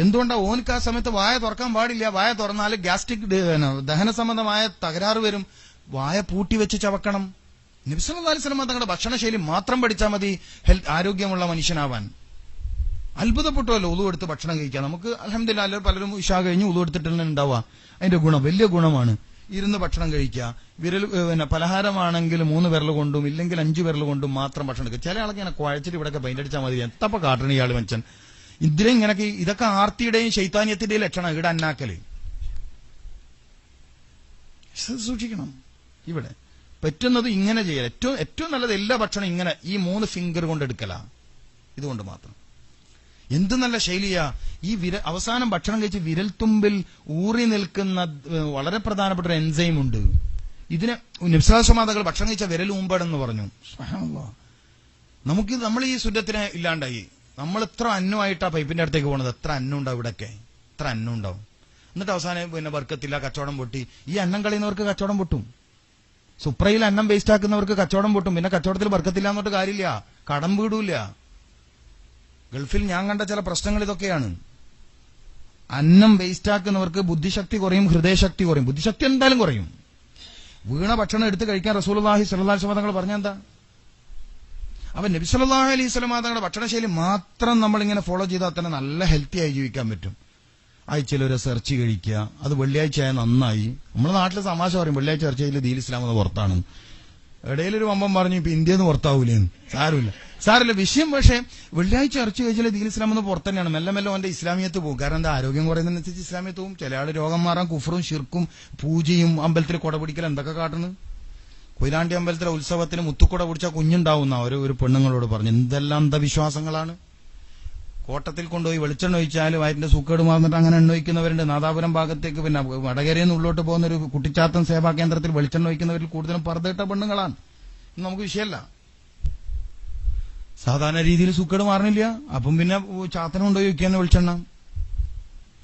എന്തുകൊണ്ടാ ഓനക്ക് ആ സമയത്ത് വായ തുറക്കാൻ പാടില്ല? വായ തുറന്നാൽ ഗ്യാസ്ട്രിക് ദഹന സംബന്ധമായ തകരാറ് വരും. വായ പൂട്ടി വെച്ച് ചവക്കണം. നബി സല്ലല്ലാഹു അലൈഹി വസല്ലം തങ്ങളുടെ ഭക്ഷണശൈലി മാത്രം പഠിച്ചാൽ മതി ആരോഗ്യമുള്ള മനുഷ്യനാവാൻ. അത്ഭുതപ്പെട്ടുവല്ലോ ഉളു എടുത്ത് ഭക്ഷണം കഴിക്കാം. നമുക്ക് അൽഹംദുലില്ലാഹ് പലരും ഇശാ കഴിഞ്ഞ് ഉളു എടുത്തിട്ടുള്ള ഉണ്ടാവുക. അതിന്റെ ഗുണം വലിയ ഗുണമാണ്. ഇരുന്ന് ഭക്ഷണം കഴിക്കുക. പലഹാരമാണെങ്കിൽ 3 വിരൽ കൊണ്ടും ഇല്ലെങ്കിൽ 5 വിരൽ കൊണ്ടും മാത്രം ഭക്ഷണം കഴിക്കുക. ചില ആളൊക്കെ ഇങ്ങനെ കുഴച്ചിട്ട് ഇവിടെയൊക്കെ പെയിന്റടിച്ചാൽ മതി. എത്തപ്പ കാട്ടണ ഇയാൾ മനുഷ്യൻ ഇതിലെ ഇങ്ങനൊക്കെ. ഇതൊക്കെ ആർത്തിയുടെയും ശൈത്താന്യത്തിന്റെയും ലക്ഷണം. ഇവിടെ അന്നാക്കല് സൂക്ഷിക്കണം. ഇവിടെ പറ്റുന്നത് ഇങ്ങനെ ചെയ്യാൻ ഏറ്റവും നല്ലത് എല്ലാ ഭക്ഷണം ഇങ്ങനെ ഈ 3 ഫിംഗർ കൊണ്ട് എടുക്കല. ഇതുകൊണ്ട് മാത്രം എന്ത് നല്ല ശൈലിയാ. ഈ അവസാനം ഭക്ഷണം കഴിച്ച് വിരൽത്തുമ്പിൽ ഊറി നിൽക്കുന്ന വളരെ പ്രധാനപ്പെട്ട ഒരു എൻസൈം ഉണ്ട്. ഇതിനെ നിസ്സാസമാതകൾ ഭക്ഷണം കഴിച്ച വിരൽ ഊമ്പടെന്ന് പറഞ്ഞു. നമ്മൾ ഈ സുന്നത്തിനെ ഇല്ലാണ്ടായി. നമ്മൾ എത്ര അന്നമായിട്ടാ പൈപ്പിന്റെ അടുത്തേക്ക് പോണത്. എത്ര അന്നം ഉണ്ടാവും ഇവിടൊക്കെ, എത്ര അന്നം ഉണ്ടാവും. എന്നിട്ട് അവസാനം ബർക്കത്തില്ല, കച്ചവടം പൊട്ടി. ഈ അന്നം കളയുന്നവർക്ക് കച്ചവടം പൊട്ടും. സുപ്രയിൽ അന്നം വേസ്റ്റ് ആക്കുന്നവർക്ക് കച്ചവടം പൊട്ടും. പിന്നെ കച്ചവടത്തിൽ ബർക്കത്തില്ല എന്നിട്ട് കാര്യമില്ല, കടം വീടൂല. ഗൾഫിൽ ഞാൻ കണ്ട ചില പ്രശ്നങ്ങൾ ഇതൊക്കെയാണ്. അന്നം വേസ്റ്റ് ആക്കുന്നവർക്ക് ബുദ്ധിശക്തി കുറയും, ഹൃദയശക്തി കുറയും. ബുദ്ധിശക്തി എന്തായാലും കുറയും. വീണ ഭക്ഷണം എടുത്ത് കഴിക്കാൻ റസൂലുള്ളാഹി സ്വല്ലല്ലാഹു അലൈഹി വസല്ലം തങ്ങൾ പറഞ്ഞെന്താ? അപ്പൊ നബി സല്ലല്ലാഹു അലൈഹി വസല്ലം തങ്ങളുടെ ഭക്ഷണശൈലി മാത്രം നമ്മളിങ്ങനെ ഫോളോ ചെയ്താൽ തന്നെ നല്ല ഹെൽത്തി ആയി ജീവിക്കാൻ പറ്റും. ആഴ്ചയിൽ ഒരു ഇറച്ചി കഴിക്കുക. അത് വെള്ളിയാഴ്ച ആയ നന്നായി. നമ്മുടെ നാട്ടിലെ തമാശ പറയും വെള്ളിയാഴ്ച ഇറച്ചിയിൽ ദീൻ ഇസ്ലാം എന്ന് പുറത്താണ്. ഇടയിലൊരു വമ്പം പറഞ്ഞു ഇപ്പൊ ഇന്ത്യന്ന് പുറത്താവൂലേന്ന്. സാരമില്ല വിഷയം. പക്ഷേ വെള്ളിയാഴ്ച ഇറച്ചി കഴിച്ചാൽ ദീൻ ഇസ്ലാം എന്ന് പുറത്ത് തന്നെയാണ്. മെല്ലെ മെല്ലെ അവന്റെ ഇസ്ലാമിയത്ത് പോകും. കാരണം എന്താ, ആരോഗ്യം കുറയുന്നതിനനുസരിച്ച് ഇസ്ലാമിയത്ത് പോകും. ചില ആള് രോഗം മാറാൻ കുഫറും ഷിർക്കും പൂജയും അമ്പലത്തിൽ കുട പിടിക്കൽ എന്തൊക്കെ കാട്ടുന്നു. കൊയിലാണ്ടി അമ്പലത്തിലെ ഉത്സവത്തിന് മുത്തുക്കുട പിടിച്ചാൽ കുഞ്ഞുണ്ടാവുന്ന ഒരു പെണ്ണുങ്ങളോട് പറഞ്ഞു. എന്തെല്ലാം അന്ധവിശ്വാസങ്ങളാണ്. കോട്ടത്തിൽ കൊണ്ടുപോയി വെളിച്ചെണ്ണ ഒഴിച്ചാൽ വയറ്റിന്റെ സൂക്കേട് മാറുന്നിട്ട് അങ്ങനെ എണ്ണ ഒഴിക്കുന്നവരുണ്ട്. നാദാപുരം ഭാഗത്തേക്ക് പിന്നെ വടകരയിൽ നിന്ന് ഉള്ളോട്ട് പോകുന്ന ഒരു കുട്ടിച്ചാത്തൻ സേവാ കേന്ദ്രത്തിൽ വെളിച്ചെണ്ണ ഒഴിക്കുന്നവരിൽ കൂടുതലും പർദ്ദയിട്ട പെണ്ണുങ്ങളാണ്. നമുക്ക് വിഷയമല്ല. സാധാരണ രീതിയിൽ സൂക്കേട് മാറണില്ല. അപ്പം പിന്നെ ചാത്തനം കൊണ്ടുപോയി ഒഴിക്കാൻ വെളിച്ചെണ്ണ.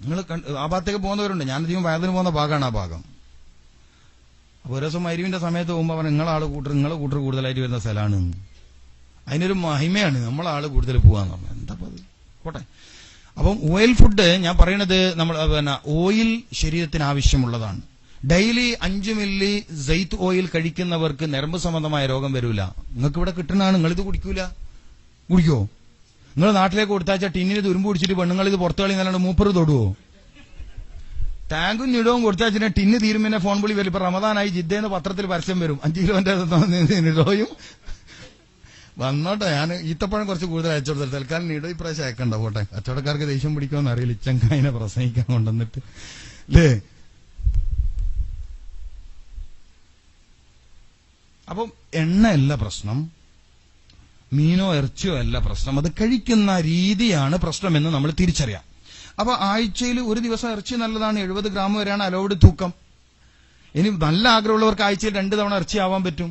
നിങ്ങൾ ആ ഭാഗത്തേക്ക് പോകുന്നവരുണ്ട്. ഞാനധികം വയതിന് പോകുന്ന ഭാഗമാണ് ആ ഭാഗം. അപ്പൊ ഒരു ദിവസം മൈരുവിന്റെ സമയത്ത് പോകുമ്പോൾ അവൻ നിങ്ങളെ കൂട്ടർ കൂടുതലായിട്ട് വരുന്ന സ്ഥലമാണ്. അതിനൊരു മഹിമയാണ് നമ്മളാള് കൂടുതൽ പോവാന്ന് പറഞ്ഞു. എന്താ അത് പോട്ടെ. അപ്പം ഓയിൽ ഫുഡ് ഞാൻ പറയണത് നമ്മൾ ഓയിൽ ശരീരത്തിന് ആവശ്യമുള്ളതാണ്. ഡെയിലി 5 മില്ലി സൈത്ത് ഓയിൽ കഴിക്കുന്നവർക്ക് നരമ്പ് സംബന്ധമായ രോഗം വരൂല. നിങ്ങൾക്ക് ഇവിടെ കിട്ടുന്നതാണ്. നിങ്ങളിത് കുടിക്കൂല. കുടിക്കോ? നിങ്ങൾ നാട്ടിലേക്ക് കൊടുത്താച്ച ടിന്നിന് തുരുമ്പ് പിടിച്ചിട്ട് പെണ്ണുങ്ങൾ ഇത് പുറത്തു കളി നല്ലാണ്ട് മൂപ്പർ തൊടുവോ? ടാങ്കും നിടവും കൊടുത്താച്ചിട്ട് ടിന്ന് തീരുമ്പോ ഫോൺ വിളി വരും. ഇപ്പൊ റമദാനായി ജിദ്ദേന്ന് പത്രത്തിൽ പരസ്യം വരും. 5 കിലോന്റെ നിടവും വന്നോട്ടെ. ഞാൻ ഈത്തപ്പഴം കുറച്ച് കൂടുതൽ അയച്ചു കൊടുത്തത്. തൽക്കാലം നിടോ ഇപ്രാവശ്യം അയക്കണ്ട പോട്ടെ. കച്ചവടക്കാർക്ക് ദേഷ്യം പിടിക്കുമെന്ന് അറിയില്ല. ഇച്ചങ്കായനെ പ്രസംഗിക്കാൻ കൊണ്ടുവന്നിട്ട് അല്ലേ. അപ്പം എണ്ണയല്ല പ്രശ്നം, മീനോ ഇറച്ചിയോ അല്ല പ്രശ്നം, അത് കഴിക്കുന്ന രീതിയാണ് പ്രശ്നമെന്ന് നമ്മൾ തിരിച്ചറിയാം. അപ്പൊ ആഴ്ചയിൽ ഒരു ദിവസം ഇറച്ചി നല്ലതാണ്. 70 ഗ്രാം വരെയാണ് അലൗഡ് തൂക്കം. ഇനി നല്ല ആഗ്രഹമുള്ളവർക്ക് ആഴ്ചയിൽ 2 തവണ ഇറച്ചി ആവാൻ പറ്റും.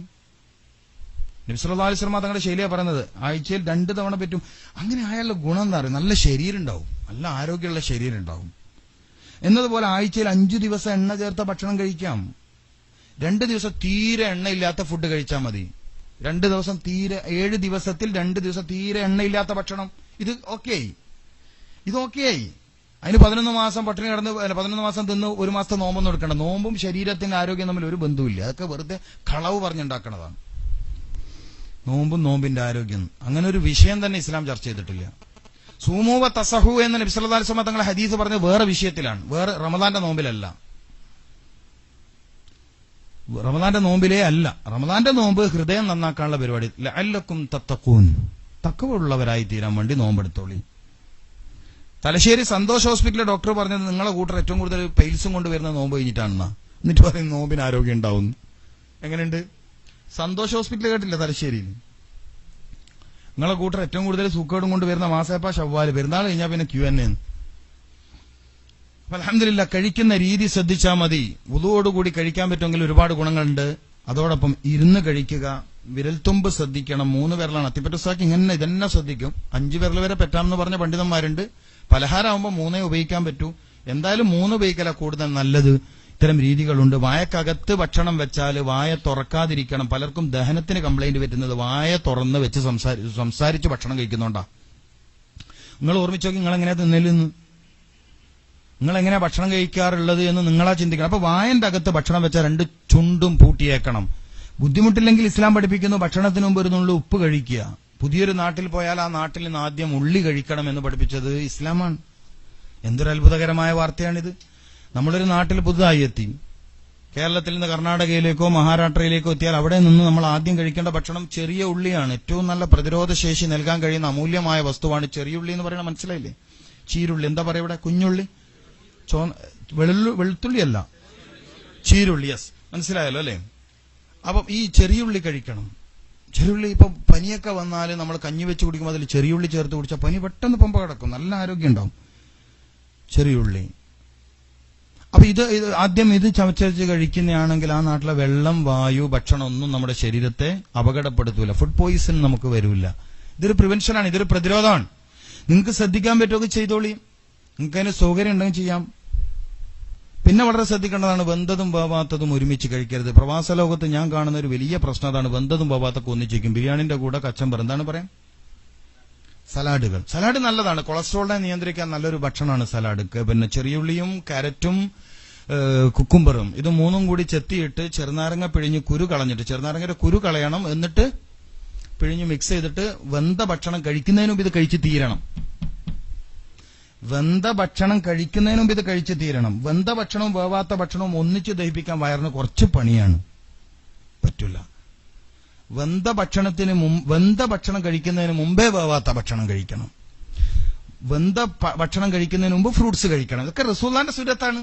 നബി സല്ലല്ലാഹു അലൈഹി വസല്ലം തങ്ങളുടെ ശൈലിയാ പറയുന്നത്. ആഴ്ചയിൽ 2 തവണ പറ്റും. അങ്ങനെ ആയാലുള്ള ഗുണം എന്താ പറയുക, നല്ല ശരീരം ഉണ്ടാവും, നല്ല ആരോഗ്യമുള്ള ശരീരം ഉണ്ടാവും. എന്നതുപോലെ ആഴ്ചയിൽ 5 ദിവസം എണ്ണ ചേർത്ത ഭക്ഷണം കഴിക്കാം. 2 ദിവസം തീരെ എണ്ണയില്ലാത്ത ഫുഡ് കഴിച്ചാൽ മതി. 2 ദിവസം തീരെ 7 ദിവസത്തിൽ 2 ദിവസം തീരെ എണ്ണയില്ലാത്ത ഭക്ഷണം. ഇത് ഓക്കെയായി. അതിന് 11 മാസം പട്ടിണി കിടന്ന് 11 മാസം തിന്ന് 1 മാസത്തെ നോമ്പൊന്നും എടുക്കണം. നോമ്പും ശരീരത്തിന്റെ ആരോഗ്യം തമ്മിൽ ഒരു ബന്ധവുമില്ല. അതൊക്കെ വെറുതെ കളവ് പറഞ്ഞുണ്ടാക്കണതാണ്. നോമ്പും നോമ്പിന്റെ ആരോഗ്യം അങ്ങനെ ഒരു വിഷയം തന്നെ ഇസ്ലാം ചർച്ച ചെയ്തിട്ടില്ല. സൂമൂവ തസഹു എന്ന നബി സല്ലല്ലാഹു അലൈഹി വസല്ലം തങ്ങളുടെ ഹദീസ് പറഞ്ഞത് വേറെ വിഷയത്തിലാണ്, വേറെ റമദാന്റെ നോമ്പിലല്ല. റമദാന്റെ നോമ്പിലേ അല്ല. റമദാന്റെ നോമ്പ് ഹൃദയം നന്നാക്കാനുള്ള പരിപാടി. ലഅല്ലക്കും തത്തഖൂൻ, തഖ്വ ഉള്ളവരായി തീരാൻ വേണ്ടി നോമ്പെടുത്തോളി. തലശ്ശേരി സന്തോഷ് ഹോസ്പിറ്റലിലെ ഡോക്ടർ പറഞ്ഞത് നിങ്ങളെ കൂട്ടർ ഏറ്റവും കൂടുതൽ പെയിൽസും കൊണ്ട് വരുന്ന നോമ്പ് കഴിഞ്ഞിട്ടാണെന്നാ. എന്നിട്ട് പറയും നോമ്പിന് ആരോഗ്യം ഉണ്ടാവും. എങ്ങനെയുണ്ട്? സന്തോഷ് ഹോസ്പിറ്റൽ കേട്ടില്ല തലശ്ശേരിയിൽ? നിങ്ങളെ കൂട്ടർ ഏറ്റവും കൂടുതൽ സൂക്കേടും കൊണ്ട് വരുന്ന മാസേപ്പ ശവ്വാല്, പെരുന്നാൾ കഴിഞ്ഞാൽ പിന്നെ QNA. അൽഹംദുലില്ലാ, കഴിക്കുന്ന രീതി ശ്രദ്ധിച്ചാൽ മതി. വുളുവോടുകൂടി കഴിക്കാൻ പറ്റുമെങ്കിൽ ഒരുപാട് ഗുണങ്ങളുണ്ട്. അതോടൊപ്പം ഇരുന്ന് കഴിക്കുക, വിരൽത്തുമ്പ് ശ്രദ്ധിക്കണം. 3 വിരലാണ്. അത്തിപ്പറ്റുസാക്ക് ഇങ്ങനെ ഇതന്നെ ശ്രദ്ധിക്കും. 5 വിരൽ വരെ പറ്റാമെന്ന് പറഞ്ഞ പണ്ഡിതന്മാരുണ്ട്. പലഹാരമാകുമ്പോൾ 3 ഉപയോഗിക്കാൻ പറ്റൂ. എന്തായാലും 3 ഉപയോഗിക്കല കൂടുതൽ നല്ലത്. ഇത്തരം രീതികളുണ്ട്. വായക്കകത്ത് ഭക്ഷണം വെച്ചാൽ വായ തുറക്കാതിരിക്കണം. പലർക്കും ദഹനത്തിന് കംപ്ലൈന്റ് പറ്റുന്നത് വായ തുറന്ന് വെച്ച് സംസാരിച്ച് ഭക്ഷണം കഴിക്കുന്നുണ്ടാ. നിങ്ങൾ ഓർമ്മിച്ച് നോക്കി, നിങ്ങളെങ്ങനെയാ തിന്നലെന്ന്, നിങ്ങളെങ്ങനെയാ ഭക്ഷണം കഴിക്കാറുള്ളത് എന്ന് നിങ്ങളാ ചിന്തിക്കണം. അപ്പൊ വായന്റെ അകത്ത് ഭക്ഷണം വെച്ചാൽ 2 ചുണ്ടും പൂട്ടിയേക്കണം. ബുദ്ധിമുട്ടില്ലെങ്കിൽ ഇസ്ലാം പഠിപ്പിക്കുന്നു ഭക്ഷണത്തിന് മുമ്പ് ഒരു നുള്ളു ഉപ്പ് കഴിക്കുക. പുതിയൊരു നാട്ടിൽ പോയാൽ ആ നാട്ടിൽ നിന്ന് ആദ്യം ഉള്ളി കഴിക്കണം എന്ന് പഠിപ്പിച്ചത് ഇസ്ലാമാണ്. എന്തൊരു അത്ഭുതകരമായ വാർത്തയാണിത്. നമ്മളൊരു നാട്ടിൽ പുതുതായി എത്തി, കേരളത്തിൽ നിന്ന് കർണാടകയിലേക്കോ മഹാരാഷ്ട്രയിലേക്കോ എത്തിയാൽ അവിടെ നിന്ന് നമ്മൾ ആദ്യം കഴിക്കേണ്ട ഭക്ഷണം ചെറിയ ഉള്ളിയാണ്. ഏറ്റവും നല്ല പ്രതിരോധ ശേഷി നൽകാൻ കഴിയുന്ന അമൂല്യമായ വസ്തുവാണ് ചെറിയ ഉള്ളി എന്ന് പറയുന്നത്. മനസ്സിലായില്ലേ? ചീരുള്ളി എന്താ പറയാ ഇവിടെ? കുഞ്ഞുള്ളി, വെളുത്തുള്ളിയല്ല, ചീരുള്ളി. യെസ്, മനസ്സിലായല്ലോ അല്ലെ? അപ്പം ഈ ചെറിയുള്ളി കഴിക്കണം. ചെറിയുള്ളി ഇപ്പൊ പനിയൊക്കെ വന്നാൽ നമ്മൾ കഞ്ഞി വെച്ച് കുടിക്കുമ്പോൾ അതിൽ ചെറിയുള്ളി ചേർത്ത് കുടിച്ചാൽ പനി പെട്ടെന്ന് പമ്പ കിടക്കും, നല്ല ആരോഗ്യം ഉണ്ടാവും. ചെറിയുള്ളി. അപ്പൊ ഇത് ആദ്യം ഇത് ചവച്ചരച്ച് കഴിക്കുന്നതാണെങ്കിൽ ആ നാട്ടിലെ വെള്ളം, വായു, ഭക്ഷണം ഒന്നും നമ്മുടെ ശരീരത്തെ അപകടപ്പെടുത്തൂല. ഫുഡ് പോയിസൺ നമുക്ക് വരില്ല. ഇതൊരു പ്രിവെൻഷനാണ്, ഇതൊരു പ്രതിരോധമാണ്. നിങ്ങൾക്ക് ശ്രദ്ധിക്കാൻ പറ്റുമൊക്കെ ചെയ്തോളി. നിങ്ങൾക്ക് അതിന് സൗകര്യം ഉണ്ടെങ്കിൽ ചെയ്യാം. പിന്നെ വളരെ ശ്രദ്ധിക്കേണ്ടതാണ്, വെന്തതും വേവാത്തതും ഒരുമിച്ച് കഴിക്കരുത്. പ്രവാസ ലോകത്ത് ഞാൻ കാണുന്ന ഒരു വലിയ പ്രശ്നം അതാണ്. വെന്തതും വേവാത്തൊക്കെ ഒന്നിച്ചിരിക്കും. ബിരിയാണിന്റെ കൂടെ കച്ചമ്പർ, എന്താണ് പറയാം, സലാഡുകൾ. സലാഡ് നല്ലതാണ്, കൊളസ്ട്രോളിനെ നിയന്ത്രിക്കാൻ നല്ലൊരു ഭക്ഷണമാണ് സലാഡ്. പിന്നെ ചെറിയുള്ളിയും കാരറ്റും കുക്കുംബറും ഇത് 3 കൂടി ചെത്തിയിട്ട് ചെറുനാരങ്ങ പിഴിഞ്ഞ് കുരു കളഞ്ഞിട്ട്, ചെറുനാരങ്ങയുടെ കുരു കളയണം, എന്നിട്ട് പിഴിഞ്ഞ് മിക്സ് ചെയ്തിട്ട് വെന്ത ഭക്ഷണം കഴിക്കുന്നതിന് മുമ്പ് ഇത് കഴിച്ച് തീരണം. വെന്ത ഭക്ഷണം കഴിക്കുന്നതിന് മുമ്പ് ഇത് കഴിച്ച് തീരണം. വെന്ത ഭക്ഷണവും വേവാത്ത ഭക്ഷണവും ഒന്നിച്ച് ദഹിപ്പിക്കാൻ വയറിന് കുറച്ച് പണിയാണ്, പറ്റില്ല. വെന്ത ഭക്ഷണം കഴിക്കുന്നതിന് മുമ്പേ വേവാത്ത ഭക്ഷണം കഴിക്കണം. വെന്ത ഭക്ഷണം കഴിക്കുന്നതിന് മുമ്പ് ഫ്രൂട്ട്സ് കഴിക്കണം. ഇതൊക്കെ റസൂലുള്ളാഹിന്റെ സുന്നത്താണ്.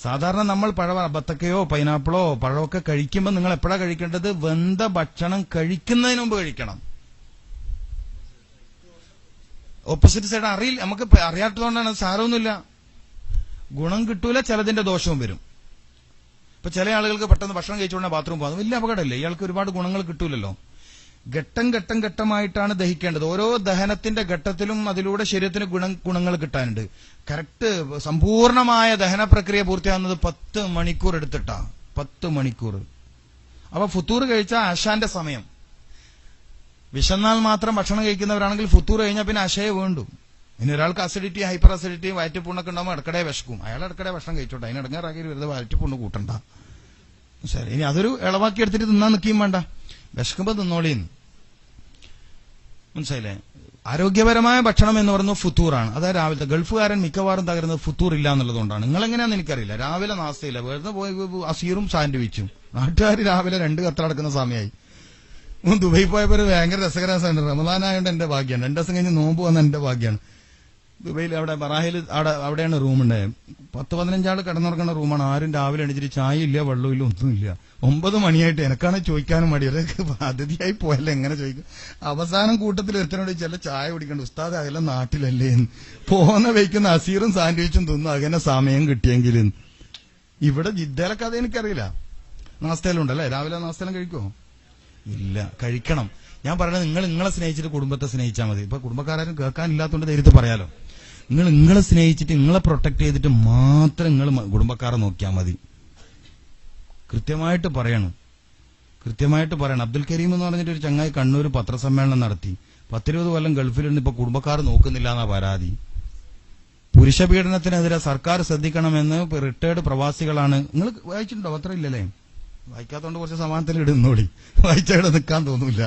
സാധാരണ നമ്മൾ ബത്തക്കയോ പൈനാപ്പിളോ പഴമൊക്കെ കഴിക്കുമ്പോൾ നിങ്ങൾ എപ്പോഴാ കഴിക്കേണ്ടത്? വെന്ത ഭക്ഷണം കഴിക്കുന്നതിന് മുമ്പ് കഴിക്കണം. ഓപ്പോസിറ്റ് സൈഡ് അറിയില്ല, നമുക്ക് അറിയാത്തതുകൊണ്ടാണ്. സാരമൊന്നുമില്ല, ഗുണം കിട്ടൂല, ചിലതിന്റെ ദോഷവും വരും. ഇപ്പൊ ചില ആളുകൾക്ക് പെട്ടെന്ന് ഭക്ഷണം കഴിച്ചുകൊണ്ട് ബാത്റൂം പോകുന്നത് വലിയ അപകടമല്ലേ? ഇയാൾക്ക് ഒരുപാട് ഗുണങ്ങൾ കിട്ടൂലല്ലോ. ഘട്ടമായിട്ടാണ് ദഹിക്കേണ്ടത്. ഓരോ ദഹനത്തിന്റെ ഘട്ടത്തിലും അതിലൂടെ ശരീരത്തിന് ഗുണങ്ങൾ കിട്ടാനുണ്ട്. കറക്റ്റ് സമ്പൂർണമായ ദഹന പ്രക്രിയ പൂർത്തിയാകുന്നത് 10 മണിക്കൂർ എടുത്തിട്ടാ. 10 മണിക്കൂർ. അപ്പൊ ഫുത്തൂർ കഴിച്ചാൽ അശാന്റെ സമയം. വിശന്നാൽ മാത്രം ഭക്ഷണം കഴിക്കുന്നവരാണെങ്കിൽ ഫുത്തൂർ കഴിഞ്ഞാൽ പിന്നെ അശയെ വേണ്ടു. ഇനി ഒരാൾക്ക് അസിഡിറ്റി, ഹൈപ്പർ അസിഡിറ്റി, വയറ്റിപ്പുണ്ണൊക്കെ ഉണ്ടാകുമ്പോൾ ഇടക്കടെ വിശക്കും. അയാൾ ഇടക്കടെ ഭക്ഷണം കഴിച്ചോട്ടെ, അതിന് ഇടങ്ങാറാക്കി വെറുതെ വയറ്റിപ്പുണ്ണ് കൂട്ടണ്ട. ശരി, ഇനി അതൊരു ഇളവാക്കി എടുത്തിട്ട് തിന്നാൻ നിൽക്കുകയും വേണ്ട, വിശക്കുമ്പോ തിന്നോളിന്ന്. മനസ്സിലായില്ലേ? ആരോഗ്യപരമായ ഭക്ഷണം എന്ന് പറയുന്നത് ഫുത്തൂറാണ്. അതായത് രാവിലത്തെ. ഗൾഫുകാരൻ മിക്കവാറും തകരുന്നത് ഫുത്തൂർ ഇല്ല എന്നുള്ളതുകൊണ്ടാണ്. നിങ്ങൾ എങ്ങനെയാന്ന് എനിക്കറിയില്ല. രാവിലെ നാസ്തയില്ല, വെറുതെ പോയി അസീറും സാൻഡ്വിച്ചും. നാട്ടുകാർ രാവിലെ 2 കത്ത് നടക്കുന്ന സമയമായി. ദുബൈ പോയപ്പോ ഒരു ഭയങ്കര രസകരമാണ്. റമദാനായോണ്ട് എന്റെ ഭാഗ്യമാണ്. 2 ദിവസം കഴിഞ്ഞ് നോമ്പ് വന്ന എന്റെ ഭാഗ്യമാണ്. ദുബൈയിൽ അവിടെ ബറാഹിൽ അവിടെയാണ് റൂമുണ്ടായത്. 10-15 ആൾ കിടന്നുറങ്ങുന്ന റൂമാണ്. ആരും രാവിലെ എണീച്ചിട്ട് ചായ ഇല്ല, വെള്ളമില്ല, ഒന്നുമില്ല. 9 മണിയായിട്ട് എനക്കാണ് ചോദിക്കാനും മടി. ഒരു അതിഥിയായി പോയല്ലേ എങ്ങനെ ചോദിക്കും. അവസാനം കൂട്ടത്തിൽ ഒരുത്തനോട് ചില ചായ കുടിക്കണ്ട ഉസ്താദ്, അതെല്ലാം നാട്ടിലല്ലേ. പോകുന്ന വയ്ക്കുന്ന അസീറും സാൻഡ്വിച്ചും തിന്നും അങ്ങനെ സമയം കിട്ടിയെങ്കിലും. ഇവിടെ ജിദ്ദയിലൊക്കെ അത് എനിക്കറിയില്ല. നാസ്തയിലുണ്ടല്ലേ? രാവിലെ നാസ്തയിലും കഴിക്കുമോ? ഇല്ല, കഴിക്കണം. ഞാൻ പറയുന്നത് നിങ്ങളെ സ്നേഹിച്ചിട്ട് കുടുംബത്തെ സ്നേഹിച്ചാൽ മതി. ഇപ്പൊ കുടുംബക്കാരും കേൾക്കാനില്ലാത്തതുകൊണ്ട് ധൈര്യത്തിൽ പറയാലോ. നിങ്ങളെ സ്നേഹിച്ചിട്ട് നിങ്ങളെ പ്രൊട്ടക്ട് ചെയ്തിട്ട് മാത്രം നിങ്ങൾ കുടുംബക്കാരെ നോക്കിയാൽ മതി. കൃത്യമായിട്ട് പറയണം. അബ്ദുൽ കരീം എന്ന് പറഞ്ഞിട്ട് ഒരു ചങ്ങായി കണ്ണൂർ പത്രസമ്മേളനം നടത്തി. 10-20 കൊല്ലം ഗൾഫിലിരുന്ന് ഇപ്പൊ കുടുംബക്കാർ നോക്കുന്നില്ല എന്നാ പരാതി. പുരുഷ പീഡനത്തിനെതിരെ സർക്കാർ ശ്രദ്ധിക്കണമെന്ന് റിട്ടയർഡ് പ്രവാസികളാണ്. നിങ്ങൾ വായിച്ചിട്ടുണ്ടോ? പത്രം ഇല്ലല്ലേ? വായിക്കാത്തോണ്ട് കുറച്ച് സമാനത്തിൽ ഇടുന്നോളി. വായിച്ചവിടെ നിൽക്കാൻ തോന്നൂല.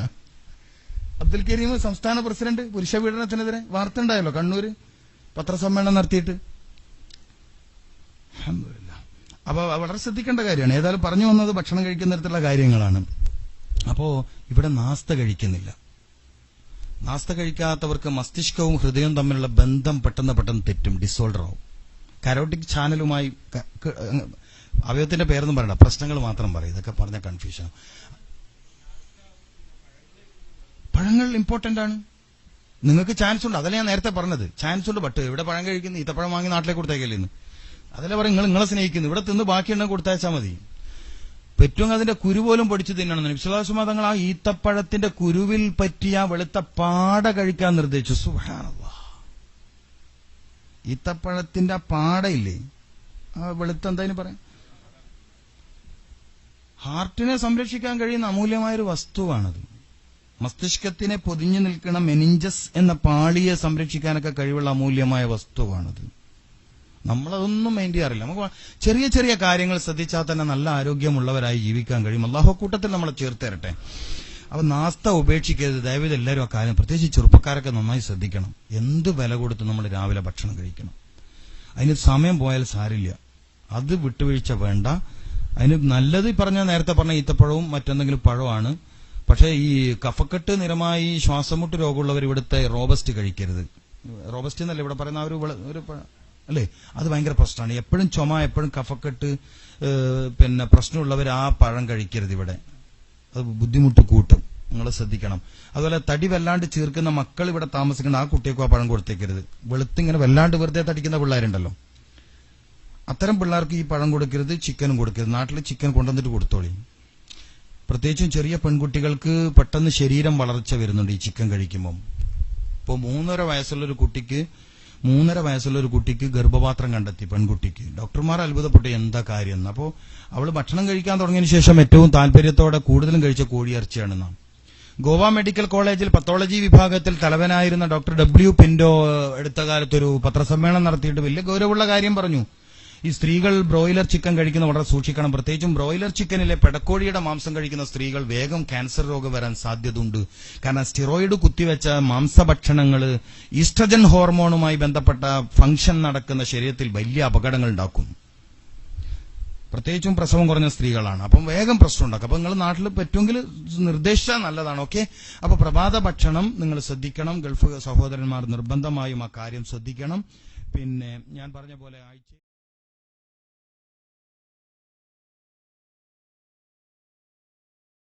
അബ്ദുൽ കരീം സംസ്ഥാന പ്രസിഡന്റ് പുരുഷ പീഡനത്തിനെതിരെ വാർത്ത ഉണ്ടായല്ലോ കണ്ണൂര് പത്രസമ്മേളനം നടത്തിയിട്ട്. അപ്പൊ വളരെ ശ്രദ്ധിക്കേണ്ട കാര്യമാണ്. ഏതായാലും പറഞ്ഞു വന്നത് ഭക്ഷണം കഴിക്കുന്ന തരത്തിലുള്ള കാര്യങ്ങളാണ്. അപ്പോ ഇവിടെ നാസ്ത കഴിക്കുന്നില്ല. നാസ്ത കഴിക്കാത്തവർക്ക് മസ്തിഷ്കവും ഹൃദയവും തമ്മിലുള്ള ബന്ധം പെട്ടെന്ന് തെറ്റും, ഡിസോൾഡർ ആവും. കരോട്ടിക് ചാനലുമായി അവയവത്തിന്റെ പേരൊന്നും പറയണ്ട, പ്രശ്നങ്ങൾ മാത്രം പറയും. ഇതൊക്കെ പറഞ്ഞ കൺഫ്യൂഷൻ. പഴങ്ങൾ ഇമ്പോർട്ടന്റ് ആണ്. നിങ്ങൾക്ക് ചാൻസ് ഉണ്ട്, അതല്ലേ ഞാൻ നേരത്തെ പറഞ്ഞത്. ചാൻസ് ഉണ്ട്, ബട്ട് ഇവിടെ പഴം കഴിക്കുന്നു, ഈത്തപ്പഴം വാങ്ങി നാട്ടിലേക്ക് കൊടുത്തേക്കല്ലേന്ന്. അതല്ലേ പറയും നിങ്ങളെ സ്നേഹിക്കുന്നു. ഇവിടെ തിന്ന് ബാക്കിയുണ്ടെങ്കിൽ കൊടുത്തയച്ചാൽ മതി. പറ്റുമെങ്കിൽ അതിന്റെ കുരു പോലും പൊടിച്ച് തിന്നണം. നബി സല്ലല്ലാഹു അലൈഹി വസല്ലം തങ്ങൾ ആ ഈത്തപ്പഴത്തിന്റെ കുരുവിൽ പറ്റിയ വെളുത്ത പാട കഴിക്കാൻ നിർദ്ദേശിച്ചു. സുബ്ഹാനല്ലാഹ്. ഈത്തപ്പഴത്തിന്റെ ആ പാടയില്ലേ, ആ വെളുത്ത എന്തായാലും പറയാം, ഹാർട്ടിനെ സംരക്ഷിക്കാൻ കഴിയുന്ന അമൂല്യമായൊരു വസ്തുവാണത്. മസ്തിഷ്കത്തിനെ പൊതിഞ്ഞു നിൽക്കുന്ന മെനിഞ്ചസ് എന്ന പാളിയെ സംരക്ഷിക്കാനൊക്കെ കഴിവുള്ള അമൂല്യമായ വസ്തുവാണത്. നമ്മളതൊന്നും മൈൻഡ് ചെയ്യാറില്ല. നമുക്ക് ചെറിയ ചെറിയ കാര്യങ്ങൾ ശ്രദ്ധിച്ചാൽ തന്നെ നല്ല ആരോഗ്യമുള്ളവരായി ജീവിക്കാൻ കഴിയും. അല്ലാഹു കൂട്ടത്തിൽ നമ്മളെ ചേർത്ത് തരട്ടെ. അപ്പൊ നാസ്ത ഉപേക്ഷിക്കരുത്. ദയവേത് എല്ലാവരും ആ കാര്യം, പ്രത്യേകിച്ച് ചെറുപ്പക്കാരൊക്കെ നന്നായി ശ്രദ്ധിക്കണം. എന്ത് വില കൊടുത്ത് നമ്മൾ രാവിലെ ഭക്ഷണം കഴിക്കണം. അതിന് സമയം പോയാൽ സാരില്ല, അത് വിട്ടുവീഴ്ച വേണ്ട. അതിന് നല്ലത് നേരത്തെ പറഞ്ഞ ഈത്തപ്പഴവും മറ്റെന്തെങ്കിലും പഴമാണ്. പക്ഷേ ഈ കഫക്കെട്ട് നിരമായി ശ്വാസമുട്ട് രോഗമുള്ളവർ ഇവിടുത്തെ റോബസ്റ്റ് കഴിക്കരുത്. റോബസ്റ്റ് എന്നല്ല ഇവിടെ പറയുന്ന ഒരു അല്ലേ, അത് ഭയങ്കര പ്രശ്നമാണ്. എപ്പോഴും ചുമ, എപ്പോഴും കഫക്കെട്ട് പിന്നെ പ്രശ്നമുള്ളവർ ആ പഴം കഴിക്കരുത്. ഇവിടെ അത് ബുദ്ധിമുട്ട് കൂട്ടും, നിങ്ങൾ ശ്രദ്ധിക്കണം. അതുപോലെ തടി വല്ലാണ്ട് ചീർക്കുന്ന മക്കൾ ഇവിടെ താമസിക്കുന്ന ആ കുട്ടികൾക്കും ആ പഴം കൊടുത്തേക്കരുത്. വെളുത്തിങ്ങനെ വല്ലാണ്ട് വെറുതെ തടിക്കുന്ന പിള്ളേരുണ്ടല്ലോ, അത്തരം പിള്ളേർക്ക് ഈ പഴം കൊടുക്കരുത്, ചിക്കനും കൊടുക്കരുത്. നാട്ടിൽ ചിക്കൻ കൊണ്ടുവന്നിട്ട് കൊടുത്തോളി. പ്രത്യേകിച്ചും ചെറിയ പെൺകുട്ടികൾക്ക് പെട്ടെന്ന് ശരീരം വളർച്ച വരുന്നുണ്ട് ഈ ചിക്കൻ കഴിക്കുമ്പം. ഇപ്പോൾ 3.5 വയസ്സുള്ള ഒരു കുട്ടിക്ക് ഗർഭപാത്രം കണ്ടെത്തി, പെൺകുട്ടിക്ക്. ഡോക്ടർമാർ അത്ഭുതപ്പെട്ടു, എന്താ കാര്യം. അപ്പോൾ അവള് ഭക്ഷണം കഴിക്കാൻ തുടങ്ങിയതിനു ശേഷം ഏറ്റവും താല്പര്യത്തോടെ കൂടുതലും കഴിച്ച കോഴിയിറച്ചിയാണെന്ന. ഗോവ മെഡിക്കൽ കോളേജിൽ പത്തോളജി വിഭാഗത്തിൽ തലവനായിരുന്ന ഡോക്ടർ W. പിന്റോ അടുത്ത കാലത്തൊരു പത്രസമ്മേളനം നടത്തിയിട്ട് വലിയ ഗൗരവമുള്ള കാര്യം പറഞ്ഞു. ഈ സ്ത്രീകൾ ബ്രോയിലർ ചിക്കൻ കഴിക്കുന്ന വളരെ സൂക്ഷിക്കണം. പ്രത്യേകിച്ചും ബ്രോയിലർ ചിക്കനിലെ പെടക്കോഴിയുടെ മാംസം കഴിക്കുന്ന സ്ത്രീകൾ വേഗം ക്യാൻസർ രോഗം വരാൻ സാധ്യതയുണ്ട്. കാരണം സ്റ്റിറോയിഡ് കുത്തിവെച്ച മാംസഭക്ഷണങ്ങൾ ഈസ്ട്രജൻ ഹോർമോണുമായി ബന്ധപ്പെട്ട ഫംഗ്ഷൻ നടക്കുന്ന ശരീരത്തിൽ വലിയ അപകടങ്ങൾ ഉണ്ടാക്കും. പ്രത്യേകിച്ചും പ്രസവം കുറഞ്ഞ സ്ത്രീകളാണ്. അപ്പം വേഗം പ്രശ്നം ഉണ്ടാക്കും. അപ്പൊ നിങ്ങൾ നാട്ടിൽ പറ്റുമെങ്കിൽ നിർദ്ദേശിച്ചാൽ നല്ലതാണ്. ഓക്കെ. അപ്പൊ പ്രഭാത ഭക്ഷണം നിങ്ങൾ ശ്രദ്ധിക്കണം. ഗൾഫ് സഹോദരന്മാർ നിർബന്ധമായും ആ കാര്യം ശ്രദ്ധിക്കണം. പിന്നെ ഞാൻ പറഞ്ഞ പോലെ